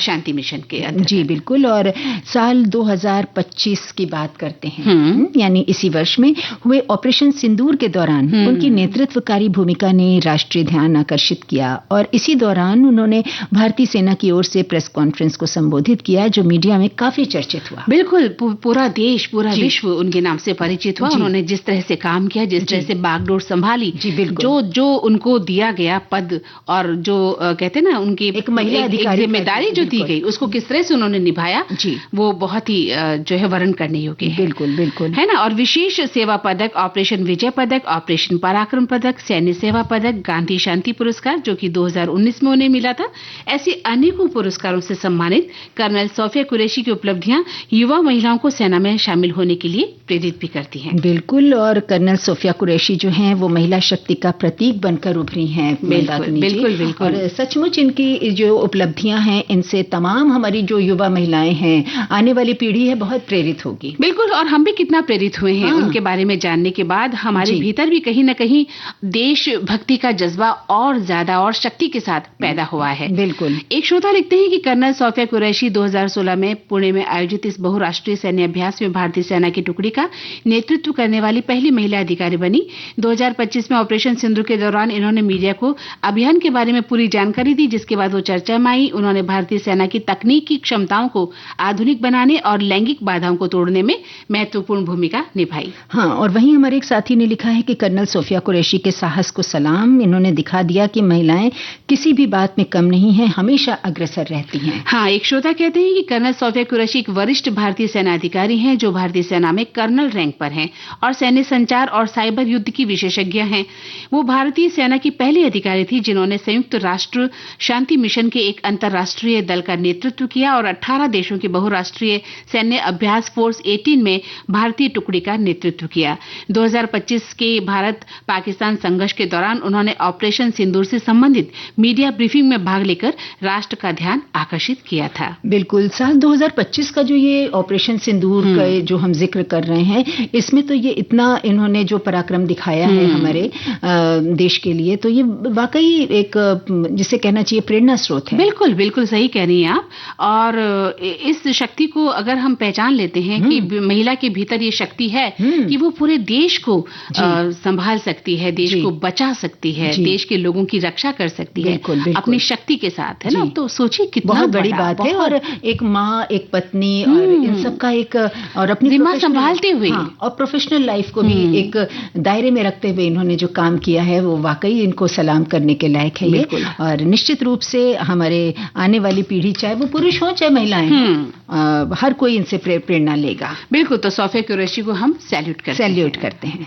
शांति मिशन के अंदर। जी बिल्कुल। और साल 2025 की बात करते हैं, यानी इसी वर्ष में हुए ऑपरेशन सिंदूर के दौरान उनकी नेतृत्वकारी भूमिका ने राष्ट्रीय ध्यान आकर्षित किया और इसी दौरान उन्होंने भारतीय सेना की ओर से प्रेस कॉन्फ्रेंस को संबोधित किया, जो मीडिया में काफी चर्चित हुआ। बिल्कुल, पूरा देश, पूरा विश्व उनके नाम से परिचित हुआ। उन्होंने जिस तरह से काम किया, जिस तरह से बागडोर संभाली, जो उनको दिया गया पद और जो कहते हैं ना उनकी एक महिला अधिकारी जिम्मेदारी जो दी गई, उसको किस तरह से उन्होंने निभाया, वो बहुत ही जो है वर्ण करने योग्य है। बिल्कुल बिल्कुल, है ना? और विशेष सेवा पदक, ऑपरेशन विजय पदक, ऑपरेशन पराक्रम पदक, सैन्य सेवा पदक, गांधी शांति पुरस्कार जो कि 2019 में उन्हें मिला था, ऐसी अनेकों पुरस्कारों से सम्मानित कर्नल सोफिया कुरैशी की उपलब्धियां युवा महिलाओं को सेना में शामिल होने के लिए प्रेरित भी करती हैं। बिल्कुल, और कर्नल सोफिया कुरैशी जो हैं वो महिला शक्ति का प्रतीक बनकर उभरी हैं। बिल्कुल। और सचमुच इनकी जो उपलब्धियां हैं इनसे तमाम हमारी जो युवा महिलाएं हैं, आने वाली पीढ़ी है, बहुत प्रेरित होगी। बिल्कुल, और हम भी कितना प्रेरित हुए हैं उनके बारे में जानने के बाद। हमारे भीतर भी कहीं न कहीं देशभक्ति का जज्बा और ज्यादा और शक्ति के साथ पैदा हुआ है। बिल्कुल। एक श्रोता लिखते हैं कि कर्नल सोफिया कुरैशी 2016 में पुणे में आयोजित इस बहुराष्ट्रीय सैन्य अभ्यास में भारतीय सेना की टुकड़ी का नेतृत्व करने वाली पहली महिला अधिकारी बनी। 2025 में ऑपरेशन सिंदूर के दौरान इन्होंने मीडिया को अभियान के बारे में पूरी जानकारी दी, जिसके बाद वो चर्चा में आई। उन्होंने भारतीय सेना की तकनीकी क्षमताओं को आधुनिक बनाने और लैंगिक बाधाओं को तोड़ने में महत्वपूर्ण भूमिका निभाई। हाँ, और वहीं हमारे एक साथी ने लिखा है कि कर्नल सोफिया कुरैशी के साहस को सलाम। इन्होंने दिखा दिया कि महिलाएं किसी भी बात में कम नहीं हैं, हमेशा अग्रसर रहती हैं। हाँ, एक श्रोता कहते हैं कि कर्नल सोफिया कुरैशी एक वरिष्ठ भारतीय सेना अधिकारी हैं जो भारतीय सेना में कर्नल रैंक पर हैं और सैन्य संचार और साइबर युद्ध की विशेषज्ञ हैं। वो भारतीय सेना की पहली अधिकारी थी जिन्होंने संयुक्त राष्ट्र शांति मिशन के एक अंतर्राष्ट्रीय दल का नेतृत्व किया और 18 देशों के बहुराष्ट्रीय सैन्य अभ्यास फोर्स 18 में भारतीय टुकड़ी का नेतृत्व किया। 2025 के भारत पाकिस्तान संघर्ष के दौरान उन्होंने ऑपरेशन सिंदूर से संबंधित मीडिया ब्रीफिंग में भाग लेकर राष्ट्र का ध्यान आकर्षित किया था। बिल्कुल, साल 2025 का जो ये ऑपरेशन सिंदूर का जो हम जिक्र कर रहे हैं, इसमें तो ये इतना इन्होंने जो पराक्रम दिखाया है हमारे देश के लिए, तो ये वाकई एक जिसे कहना चाहिए प्रेरणा स्रोत है। बिल्कुल बिल्कुल सही कह रही हैं आप। और इस शक्ति को अगर हम पहचान लेते हैं कि महिला के भीतर ये शक्ति है कि वो पूरे देश को संभाल सकती है, देश को बचा सकती है, देश के लोगों की रक्षा कर सकती है अपनी शक्ति के साथ, है ना। तो सोचिए कितना बहुत बड़ी बात है। और एक माँ, एक पत्नी और इन सब का एक और अपनी जिम्मा संभालते हुए और प्रोफेशनल लाइफ को भी एक दायरे में रखते हुए इन्होंने जो काम किया है वो वाकई इनको सलाम करने के लायक है ये। और निश्चित रूप से हमारे आने वाली पीढ़ी, चाहे वो पुरुष हो चाहे महिलाएं, हर कोई इनसे प्रेरणा लेगा। बिल्कुल, तो सोफिया कुरैशी को हम सैल्यूट करते हैं।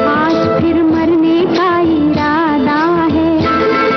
आज फिर मरने का इरादा है।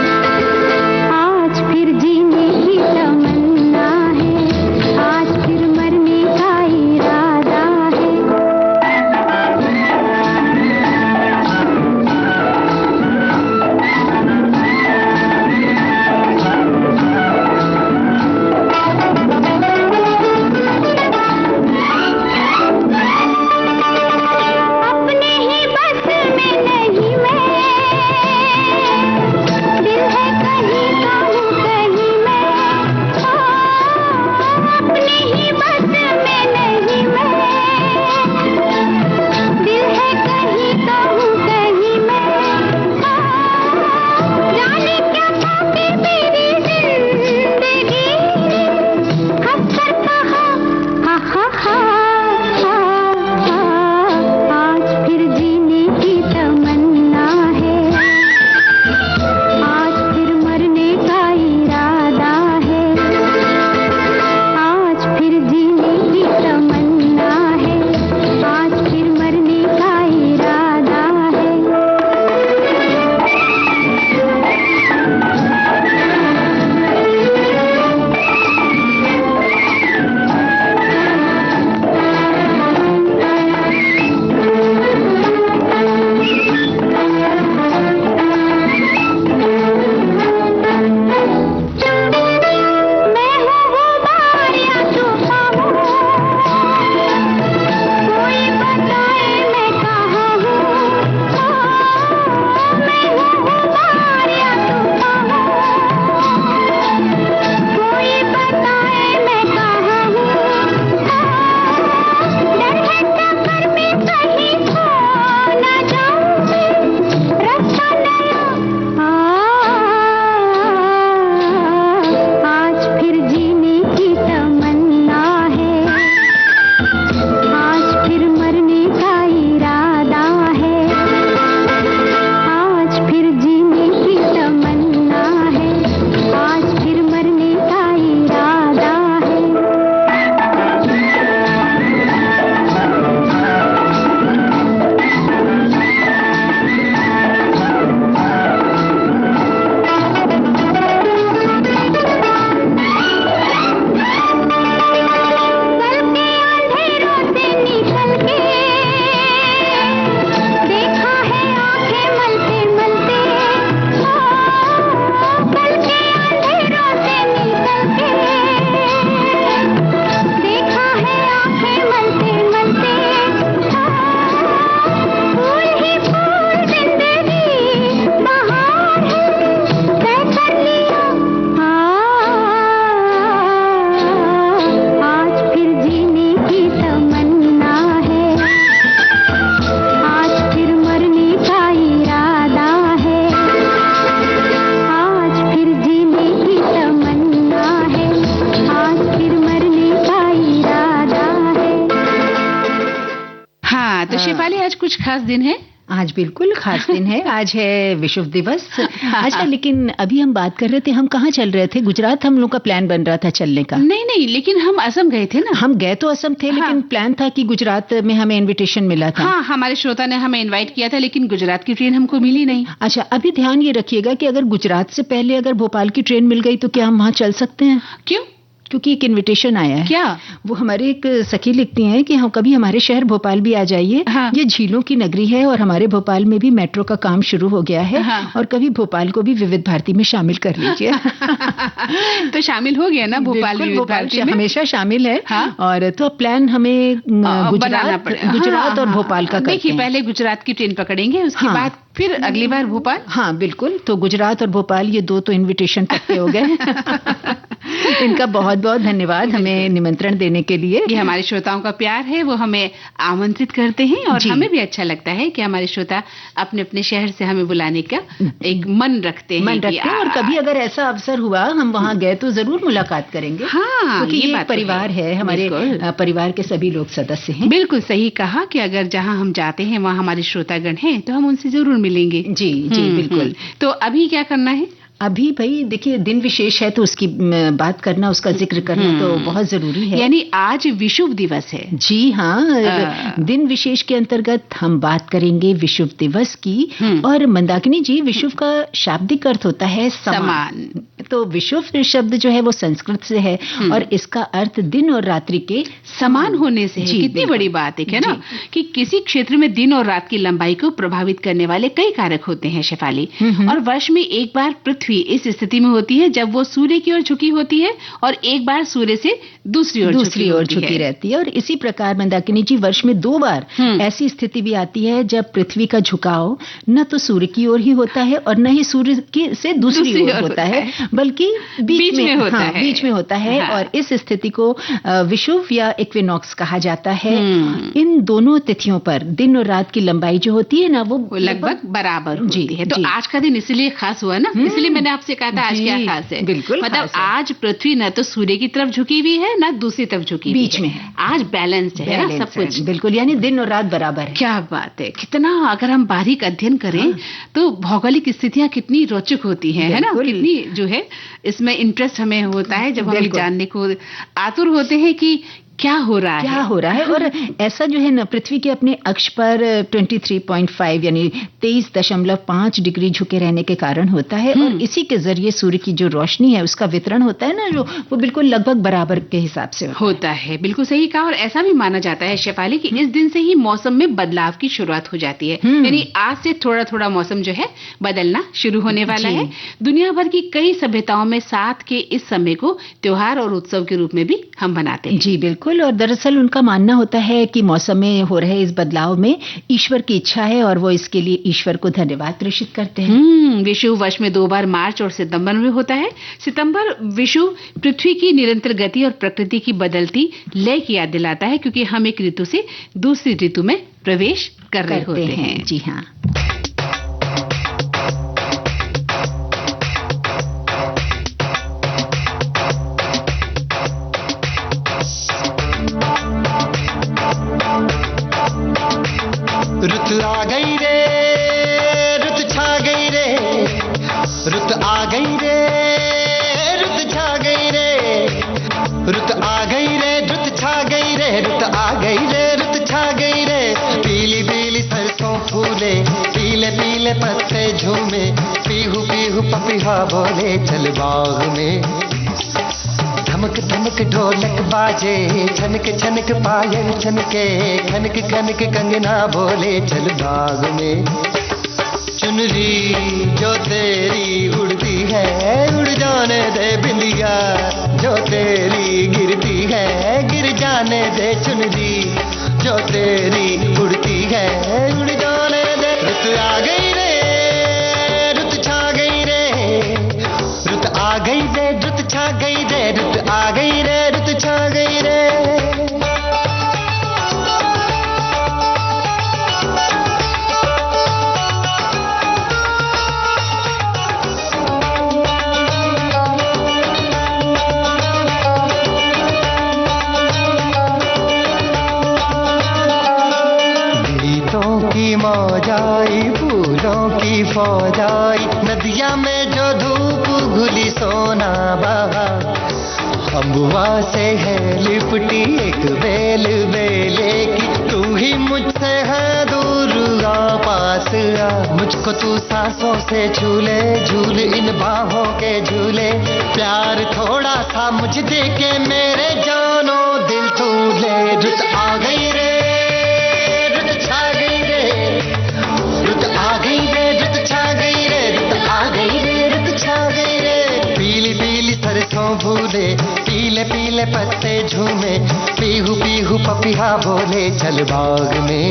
हाँ, तो शेफाली आज कुछ खास दिन है? आज बिल्कुल खास दिन है। आज है विश्व दिवस। अच्छा, लेकिन अभी हम बात कर रहे थे, हम कहाँ चल रहे थे? गुजरात हम लोग का प्लान बन रहा था चलने का। नहीं, लेकिन हम असम गए थे ना। हम गए तो असम थे, लेकिन प्लान था कि गुजरात में हमें इनविटेशन मिला था। हाँ, हमारे श्रोता ने हमें इनवाइट किया था, लेकिन गुजरात की ट्रेन हमको मिली नहीं। अच्छा, अभी ध्यान ये रखिएगा कि अगर गुजरात से पहले अगर भोपाल की ट्रेन मिल गई तो क्या हम वहाँ चल सकते हैं? क्यों? क्योंकि एक इनविटेशन आया है। क्या? वो हमारे एक सखी लिखती हैं कि हम कभी हमारे शहर भोपाल भी आ जाइए। हाँ। ये झीलों की नगरी है और हमारे भोपाल में भी मेट्रो का काम शुरू हो गया है। हाँ। और कभी भोपाल को भी विविध भारती में शामिल कर लीजिए। तो शामिल हो गया ना भोपाल बिल्कुल, विविध भारती में? हमेशा शामिल है। हाँ। और तो प्लान हमें गुजरात और भोपाल का करते देखिए, हैं। पहले गुजरात की ट्रेन पकड़ेंगे, उसके हाँ। बाद फिर अगली बार भोपाल। हाँ बिल्कुल, तो गुजरात और भोपाल ये दो तो इनविटेशन पक्के हो गए। इनका बहुत बहुत धन्यवाद हमें निमंत्रण देने के लिए। ये हमारे श्रोताओं का प्यार है, वो हमें आमंत्रित करते हैं और हमें भी अच्छा लगता है कि हमारे श्रोता अपने अपने शहर से हमें बुलाने का एक मन रखते हैं। और कभी अगर ऐसा अवसर हुआ हम वहाँ गए तो जरूर मुलाकात करेंगे। हाँ, क्योंकि ये बात परिवार है, हमारे परिवार के सभी लोग सदस्य हैं। बिल्कुल सही कहा कि अगर जहाँ हम जाते हैं वहाँ हमारे श्रोतागण हैं तो हम उनसे जरूर मिलेंगे। जी बिल्कुल। तो अभी क्या करना है? अभी भाई देखिए, दिन विशेष है तो उसकी बात करना, उसका जिक्र करना तो बहुत जरूरी है। यानी आज विश्व दिवस है। जी हाँ, दिन विशेष के अंतर्गत हम बात करेंगे विश्व दिवस की। और मंदाकिनी जी, विश्व का शाब्दिक अर्थ होता है समान। तो विश्व शब्द जो है वो संस्कृत से है और इसका अर्थ दिन और रात्रि के समान होने से है। कितनी बड़ी बात है ना, कि किसी क्षेत्र में दिन और रात की लंबाई को प्रभावित करने वाले कई कारक होते हैं शेफाली। और वर्ष में एक बार पृथ्वी इस स्थिति में होती है जब वो सूर्य की ओर झुकी होती है और एक बार सूर्य से दूसरी ओर झुकी रहती है। और इसी प्रकार मंदाकिनी जी, वर्ष में 2 बार ऐसी स्थिति भी आती है जब पृथ्वी का झुकाव न तो सूर्य की ओर ही होता है और न ही सूर्य की से दूसरी ओर होता है, बल्कि बीच में होता है। और इस स्थिति को विषुव या इक्विनॉक्स कहा जाता है। इन दोनों तिथियों पर दिन और रात की लंबाई जो होती है ना, वो लगभग बराबर होती है। तो आज का दिन इसलिए खास हुआ ना, इसलिए मैंने आपसे कहा था आज क्या खास है। बिल्कुल, मतलब आज पृथ्वी न तो सूर्य की तरफ झुकी हुई है न दूसरी तरफ झुकी, बीच में है। आज बैलेंस्ड है ना सब कुछ। बिल्कुल, यानी दिन और रात बराबर है। क्या बात है! कितना अगर हम बारीक अध्ययन करें तो भौगोलिक स्थितियां कितनी रोचक होती हैं, है ना? कितनी जो है इसमें इंटरेस्ट हमें होता है जब हम जानने को आतुर होते हैं कि क्या हो रहा है। और ऐसा जो है ना, पृथ्वी के अपने अक्ष पर 23.5 यानी 23.5 डिग्री झुके रहने के कारण होता है। और इसी के जरिए सूर्य की जो रोशनी है उसका वितरण होता है ना, जो वो बिल्कुल लगभग बराबर के हिसाब से होता है। बिल्कुल सही कहा। और ऐसा भी माना जाता है शेफाली कि इस दिन से ही मौसम में बदलाव की शुरुआत हो जाती है। यानी आज से थोड़ा थोड़ा मौसम जो है बदलना शुरू होने वाला है। दुनिया भर की कई सभ्यताओं में साथ के इस समय को त्योहार और उत्सव के रूप में भी हम मनाते हैं। जी बिल्कुल। और दरअसल उनका मानना होता है कि मौसम में हो रहे इस बदलाव में ईश्वर की इच्छा है और वो इसके लिए ईश्वर को धन्यवाद प्रेषित करते हैं। विषुव वर्ष में 2 बार मार्च और सितंबर में होता है। सितंबर विषुव पृथ्वी की निरंतर गति और प्रकृति की बदलती लय की याद दिलाता है, क्योंकि हम एक ऋतु से दूसरी ऋतु में प्रवेश कर रहे होते हैं। जी हाँ। रुत आ गई रे, रुत छा गई रे, रुत आ गई रे, रुत छा गई रे, रुत आ गई रे, रुत छा गई रे, रुत आ गई रे, रुत छा गई रे। पीली पीली सरसों फूले, पीले पीले पत्ते झूमे, पीहू पीहू पपीहा बोले चल बाग में। धमक धमक ढोलक बाजे, छनक छनक पायल छनके, खनक खनक कंगना बोले चल बाग में। चुनरी जो तेरी उड़ती है, उड़ जाने दे बिंदिया जो तेरी गिरती है, गिर जाने दे चुनरी जो तेरी उड़ती है, उड़ जाने दे। रुत आ गई रे, रुत छा गई रे, रुत आ गई रे, रुत छा गई रे, रुत आ गई रे, रुत छा गई रे। की मौज आई, फूलों की फौज आई, नदिया में जो धूप घुली सोना बहा, अम्बुआ से है लिपटी एक बेल बेले की, तू ही मुझसे है दूर आ पास आ, मुझको तू सांसों से झूले, झूल इन बाहों के झूले, प्यार थोड़ा सा मुझे दे के मेरे जानो दिल तू ले। रुत आ गई रे, रुत छा गई रे, रुत आ गई रे, रुत छा गई रे, रुत आ गई रे, रुत छा गई रे। पीली पीली सरसों भूले, पीले पीले पत्ते झूमे, पीहू पीहू पपिया बोले चल बाग में।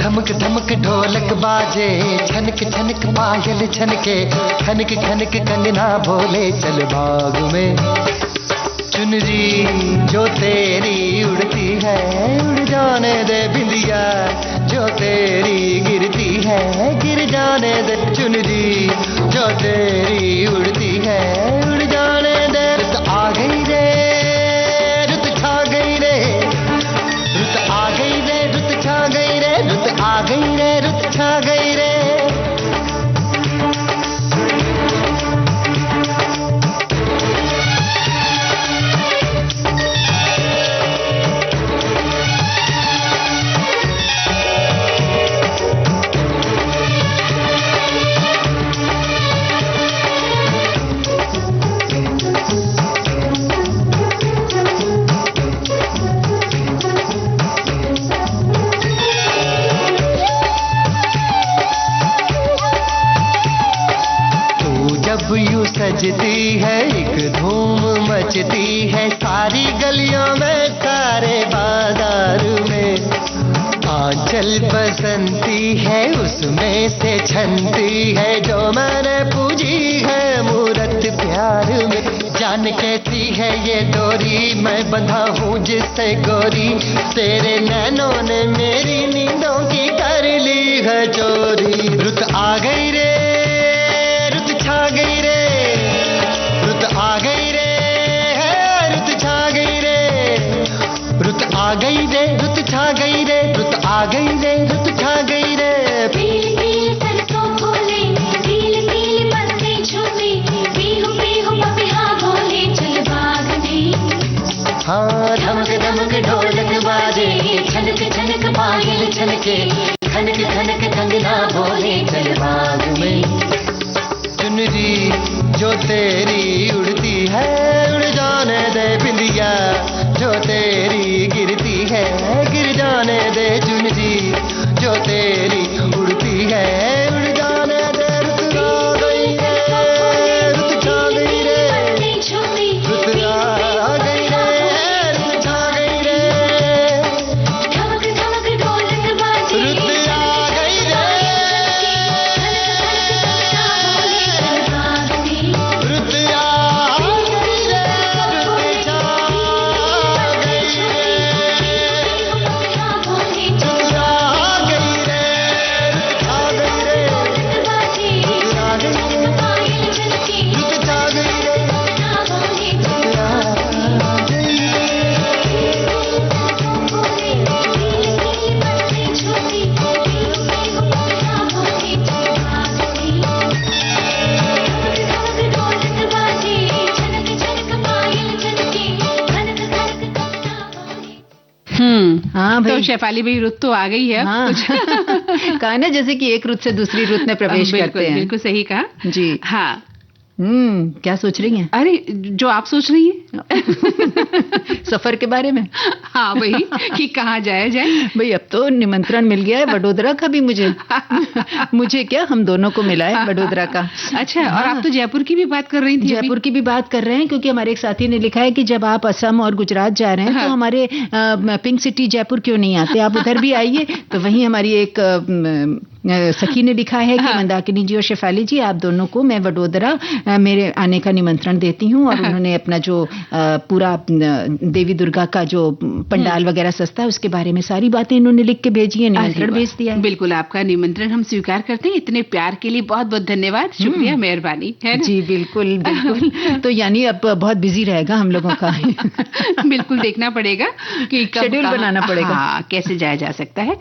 धमक धमक ढोलक बाजे, छनक छनक पायल छनके, खनक खनक कंगना बोले चल बाग में। चुनरी जो तेरी उड़ती है, उड़ जाने दे बिंदिया, जो तेरी गिरती है, गिर जाने दे। चुनरी जो तेरी उड़ती है, उड़ जाने दे। रुत आ गई रे, रुत छा गई रे, रुत आ गई रे, रुत छा गई रे, रुत आ गई रे, रुत छा गई रे। सजती है एक धूम मचती है, सारी गलियों में सारे बाजार में, आंचल बसंती है उसमें से छनती है, जो मैंने पूजी है मूरत प्यार में। जान कैसी है ये डोरी, मैं बंधा हूँ जिससे गोरी, तेरे नैनों ने मेरी नींदों की कर ली है चोरी। रुत आ गई रे, रुत छा गई रे, रुत आ गई रे, रुत छा गई रे, रुत आ गई रे, रुत छा गई रे, रुत आ गई रे, रुत छा गई रे। पीली पीली सरसों फूले, पीली पीली पत्ते झूमे, पीहू पीहू पपिया बोले चल बाग में। हाँ धमक धमक ढोलक बाजे, छनक छनक पायल छनके, खनक खनक कंगना बोले चल बाग में। चुनरी जो तेरी उड़ती है, उड़ जाने दे बिंदिया, जो तेरी गिरती है, गिर जाने दे। चुनरी जो तेरी उड़ती है, उड़ जाने दे। रुत आ गई रे, रुत छा गई रे, रुत आ गई रे, रुत छा गई रे, धमक धमक ढोलक बाजे, रुत आ गई रे, रुत आ गई रे, रुत छा गई रे, रुत आ गई रे, रुत छा गई रे, रुत आ गई रे, रुत आ गई रे, रुत आ गई रे। हाँ भाई। तो शेफाली भाई रुत तो आ गई है। हाँ। कहा ना जैसे कि एक रुत से दूसरी रुत में प्रवेश करते हैं। बिल्कुल सही कहा जी। हाँ। क्या सोच रही हैं? अरे जो आप सोच रही हैं सफर के बारे में। हाँ वही कि कहाँ जाया जाए। भाई अब तो निमंत्रण मिल गया है वडोदरा का भी मुझे। मुझे क्या, हम दोनों को मिला है वडोदरा का। अच्छा। और आप तो जयपुर की भी बात कर रही थी। जयपुर की भी बात कर रहे हैं क्योंकि हमारे एक साथी ने लिखा है कि जब आप असम और गुजरात जा रहे हैं तो हमारे पिंक सिटी जयपुर क्यों नहीं आते, आप उधर भी आइए। तो वहीं हमारी एक सखी ने लिखा है कि मंदाकिनी जी और शेफाली जी, आप दोनों को मैं वडोदरा मेरे आने का निमंत्रण देती हूँ। और उन्होंने अपना जो पूरा देवी दुर्गा का जो पंडाल वगैरह सस्ता है उसके बारे में सारी बातें इन्होंने लिख के भेजी है, निमंत्रण भेज दिया है। बिल्कुल, आपका निमंत्रण हम स्वीकार करते हैं। इतने प्यार के लिए बहुत बहुत धन्यवाद, शुक्रिया, मेहरबानी है ना? जी बिल्कुल बिल्कुल। तो यानी अब बहुत बिजी रहेगा हम लोगों का। बिल्कुल देखना पड़ेगा कि शेड्यूल बनाना पड़ेगा। कैसे जाया जा सकता है।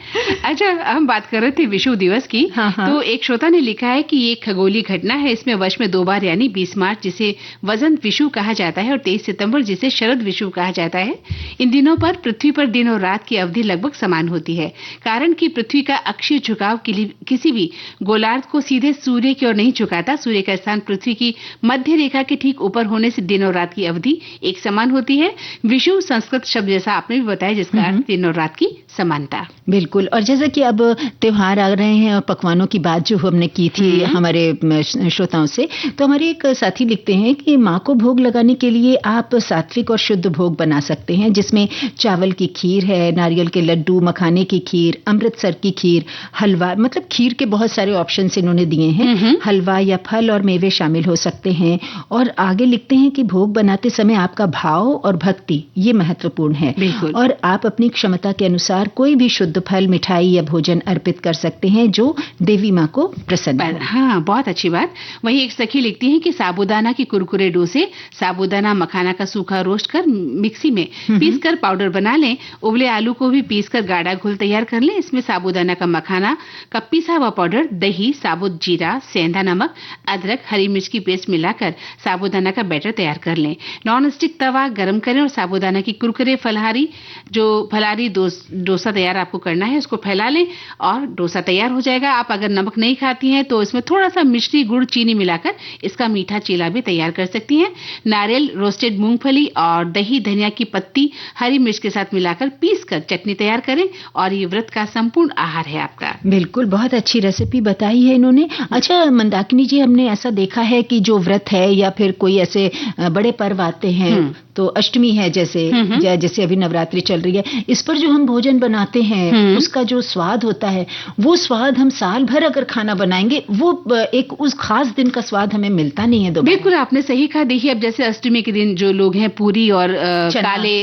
अच्छा, हम बात कर रहे थे विषुव दिवस की। तो एक श्रोता ने लिखा है कि ये खगोलीय घटना है, इसमें वर्ष में 2 बार यानी 20 मार्च जिसे वसंत विषुव कहा जाता है और 23 सितंबर जिसे शरद विषुव कहा जाता है। इन दिनों पर पृथ्वी पर दिन और रात की अवधि लगभग समान होती है, कारण कि पृथ्वी का अक्षीय झुकाव किसी भी गोलार्ध को सीधे सूर्य की ओर नहीं झुकाता। सूर्य का स्थान पृथ्वी की मध्य रेखा के ठीक ऊपर होने से दिन और रात की अवधि एक समान होती है। विषुव संस्कृत शब्द जैसा आपने भी बताया जिसका अर्थ दिन और रात की समानता। बिल्कुल। और जैसा कि अब त्योहार आ रहे हैं और पकवानों की बात जो हमने की थी हमारे श्रोताओं से, तो हमारे एक साथी लिखते हैं कि माँ को भोग लगाने के लिए आप सात्विक और शुद्ध भोग बना सकते हैं, जिसमें चावल की खीर है, नारियल के लड्डू, मखाने की खीर, अमृतसर की खीर, हलवा, मतलब खीर के बहुत सारे ऑप्शन इन्होंने दिए हैं। हलवा या फल और मेवे शामिल हो सकते हैं। और आगे लिखते हैं कि भोग बनाते समय आपका भाव और भक्ति ये महत्वपूर्ण है, और आप अपनी क्षमता के अनुसार कोई भी शुद्ध फल, मिठाई या भोजन अर्पित कर सकते हैं जो देवी माँ को प्रसन्न हो। हाँ, बहुत अच्छी बात। वही एक सखी लिखती है कि साबूदाना की कुरकुरे डोसे, साबूदाना मखाना का सूखा रोस्ट कर मिक्सी में पीस कर पाउडर बना लें। उबले आलू को भी पीस कर गाढ़ा घोल तैयार कर लें। इसमें साबूदाना का मखाना का पीसा हुआ पाउडर, दही, साबुत जीरा, सेंधा नमक, अदरक, हरी मिर्च की पेस्ट मिलाकर साबूदाना का बैटर तैयार कर लें। नॉन स्टिक तवा गरम करें और साबूदाना की कुरकुरे फलारी डोसा तैयार आपको करना है, उसको फैला लें और डोसा तैयार हो जाएगा। आप अगर नमक नहीं खाती हैं तो इसमें थोड़ा सा मिश्री, गुड़, चीनी मिलाकर इसका मीठा चीला भी तैयार कर सकती हैं। नारियल, रोस्टेड मूंगफली और दही, धनिया की पत्ती, हरी मिर्च के साथ मिलाकर पीस कर चटनी तैयार करें और ये व्रत का संपूर्ण आहार है आपका। बिल्कुल, बहुत अच्छी रेसिपी बताई है इन्होंने। अच्छा मंदाकिनी जी, हमने ऐसा देखा है कि जो व्रत है या फिर कोई ऐसे बड़े पर्व आते हैं, तो अष्टमी है जैसे अभी नवरात्रि चल रही है, इस पर जो हम भोजन बनाते हैं उसका जो स्वाद होता है, वो स्वाद हम साल भर अगर खाना बनाएंगे वो एक उस खास दिन का स्वाद हमें मिलता नहीं है दोबारा। बिल्कुल, आपने सही कहा। देखिए, अब जैसे अष्टमी के दिन जो लोग हैं पूरी और काले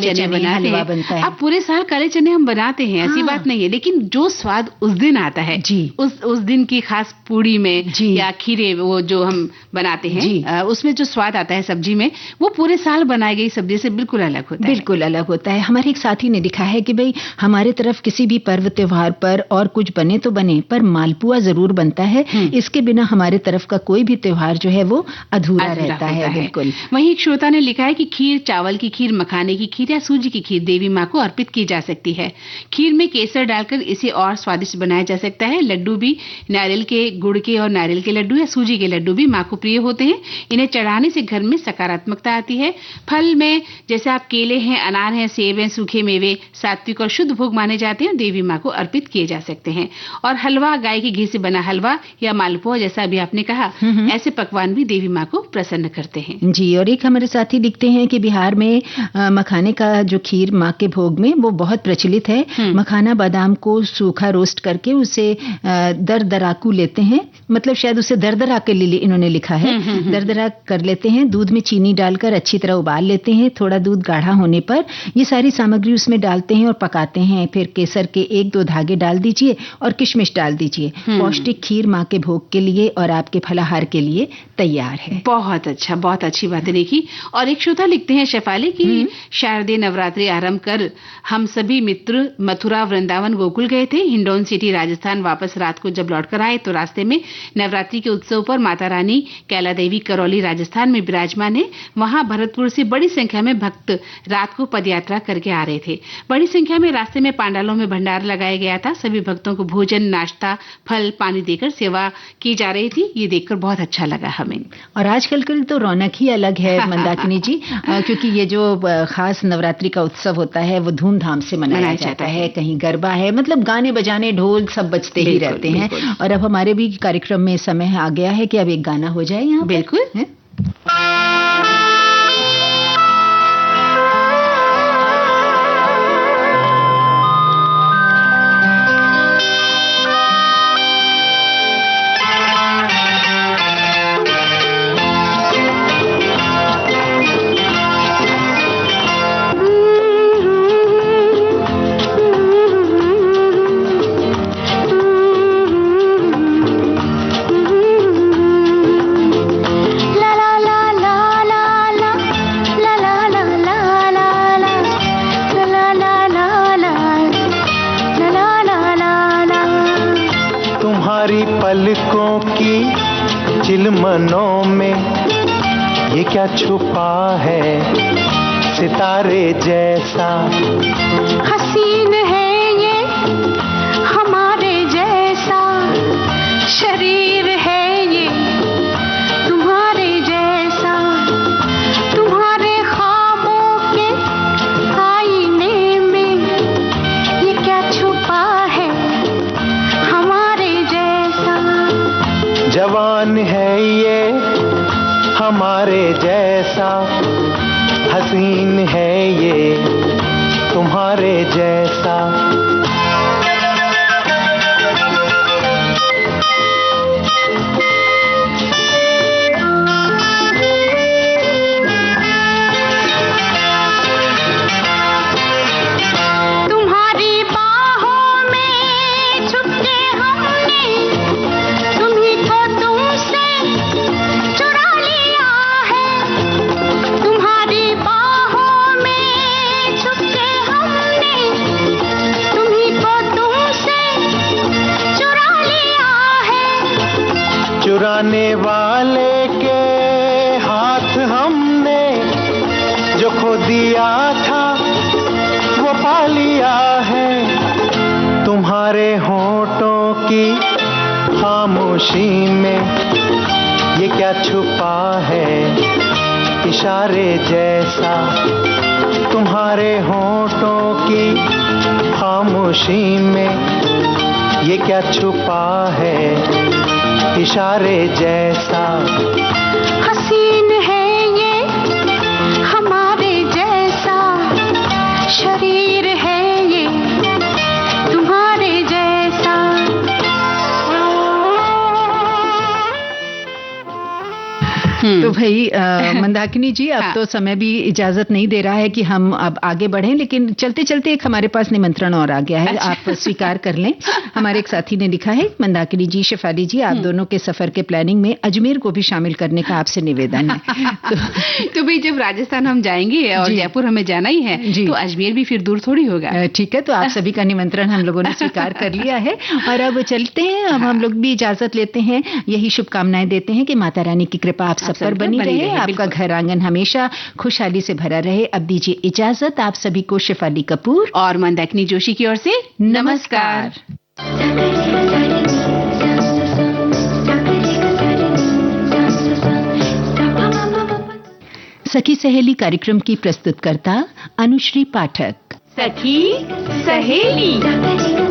चने बनाते हैं। अब पूरे साल काले चने हम बनाते हैं, ऐसी बात नहीं है, लेकिन जो स्वाद उस दिन आता है उस दिन की खास पूरी में या खीरे वो जो हम बनाते हैं उसमें जो स्वाद आता है सब्जी में, वो पूरे साल बनाई गई सब्जी से बिल्कुल अलग होता है। बिल्कुल अलग होता है। हमारे एक साथी ने लिखा है कि भाई हमारे तरफ किसी भी पर्व त्योहार पर और कुछ बने तो बने, पर मालपुआ जरूर बनता है। इसके बिना हमारे तरफ का कोई भी त्योहार जो है वो अधूरा रहता है। बिल्कुल। वहीं एक श्रोता ने लिखा है कि खीर, चावल की खीर, मखाने की खीर या सूजी की खीर देवी माँ को अर्पित की जा सकती है। खीर में केसर डालकर इसे और स्वादिष्ट बनाया जा सकता है। लड्डू भी नारियल के, गुड़ के और नारियल के लड्डू या सूजी के लड्डू भी माँ को प्रिय होते हैं। इन्हें चढ़ाने से घर में सकारात्मकता आती है। फल में जैसे आप केले हैं, अनार हैं, सेब हैं, सूखे मेवे सात्विक और शुद्ध भोग माने जाते हैं, देवी माँ को अर्पित किए जा सकते हैं। और हलवा, गाय के घी से बना हलवा या मालपुआ जैसा अभी आपने कहा, ऐसे पकवान भी देवी माँ को प्रसन्न करते हैं। जी। और एक हमारे साथी लिखते हैं कि बिहार में मखाने का जो खीर माँ के भोग में वो बहुत प्रचलित है। मखाना बादाम को सूखा रोस्ट करके उसे दरदराकू लेते हैं, मतलब शायद उसे दरदरा के लिए इन्होंने लिखा है, दरदरा कर लेते हैं। दूध में चीनी डालकर अच्छी तरह उबाल लेते हैं। थोड़ा दूध गाढ़ा होने पर ये सारी सामग्री उसमें डालते हैं और पकाते हैं। फिर केसर के 1-2 धागे डाल दीजिए और किशमिश डाल दीजिए। पौष्टिक खीर माँ के भोग के लिए और आपके फलाहार के लिए तैयार है। बहुत अच्छा, बहुत अच्छी बात देखी। और एक श्रोता लिखते हैं शेफाली की शारदीय नवरात्रि आरंभ कर हम सभी मित्र मथुरा, वृंदावन, गोकुल गए थे। हिंडौन सिटी राजस्थान वापस रात को जब लौट कर आए तो रास्ते में नवरात्रि के उत्सव पर माता रानी कैला देवी करौली राजस्थान में विराजमान है। वहां भरतपुर से बड़ी संख्या में भक्त रात को पदयात्रा करके आ रहे थे। बड़ी संख्या में रास्ते में पांडालों में भंडार लगाया गया था। सभी भक्तों को भोजन, नाश्ता, फल, पानी देकर सेवा की जा रही थी। ये देखकर बहुत अच्छा लगा हमें। और आजकल की तो रौनक ही अलग है मंदाकिनी जी, क्योंकि ये जो खास नवरात्रि का उत्सव होता है वो धूमधाम से मनाया जाता है। कहीं गरबा है, मतलब गाने बजाने, ढोल सब बजते ही रहते हैं। और अब हमारे भी कार्यक्रम में समय आ गया है कि अब एक गाना हो जाए यहाँ। बिल्कुल। पलकों की चिलमनों में ये क्या छुपा है सितारे जैसा। हसीन है ये हमारे जैसा, शरीर है ये तुम्हारे जैसा, तुम्हारे ख्वाबों के आईने में ये क्या छुपा है हमारे जैसा। जवान है ये हमारे जैसा, हसीन है ये तुम्हारे जैसा। तुम्हारी बाहों में छुपके हमने तुम्हीं को तुमसे चुरा लिया है। तुम्हारी बाहों में छुपके हमने तुम्हीं को तुमसे चुरा लिया है। चुराने वाले के हाथ हमने जो खो दिया था वो पा लिया है। तुम्हारे होठों की खामोशी में ये क्या छुपा है इशारे जैसा। तुम्हारे होठों की खामोशी में ये क्या छुपा है इशारे जैसा। हसीन है ये हमारे जैसा, शरीर है ये तुम्हारे जैसा। तो भाई मंदाकिनी जी, अब तो समय भी इजाजत नहीं दे रहा है कि हम अब आगे बढ़ें, लेकिन चलते चलते एक हमारे पास निमंत्रण और आ गया है। आप स्वीकार कर लें। हमारे एक साथी ने लिखा है, मंदाकिनी जी, शेफाली जी, आप दोनों के सफर के प्लानिंग में अजमेर को भी शामिल करने का आपसे निवेदन है। तो भाई जब राजस्थान हम जाएंगे और जयपुर हमें जाना ही है, तो अजमेर भी फिर दूर थोड़ी होगा। ठीक है, तो आप सभी का निमंत्रण हम लोगों ने स्वीकार कर लिया है और अब चलते हैं। अब हम लोग भी इजाजत लेते हैं, यही शुभकामनाएं देते हैं कि माता रानी की कृपा आप सब पर बनी रहे, आपका घर आंगन हमेशा खुशहाली से भरा रहे। अब दीजिए इजाजत आप सभी को शेफाली कपूर और मंदाकिनी जोशी की ओर से नमस्कार। सखी सहेली कार्यक्रम की प्रस्तुतकर्ता अनुश्री पाठक। सखी सहेली।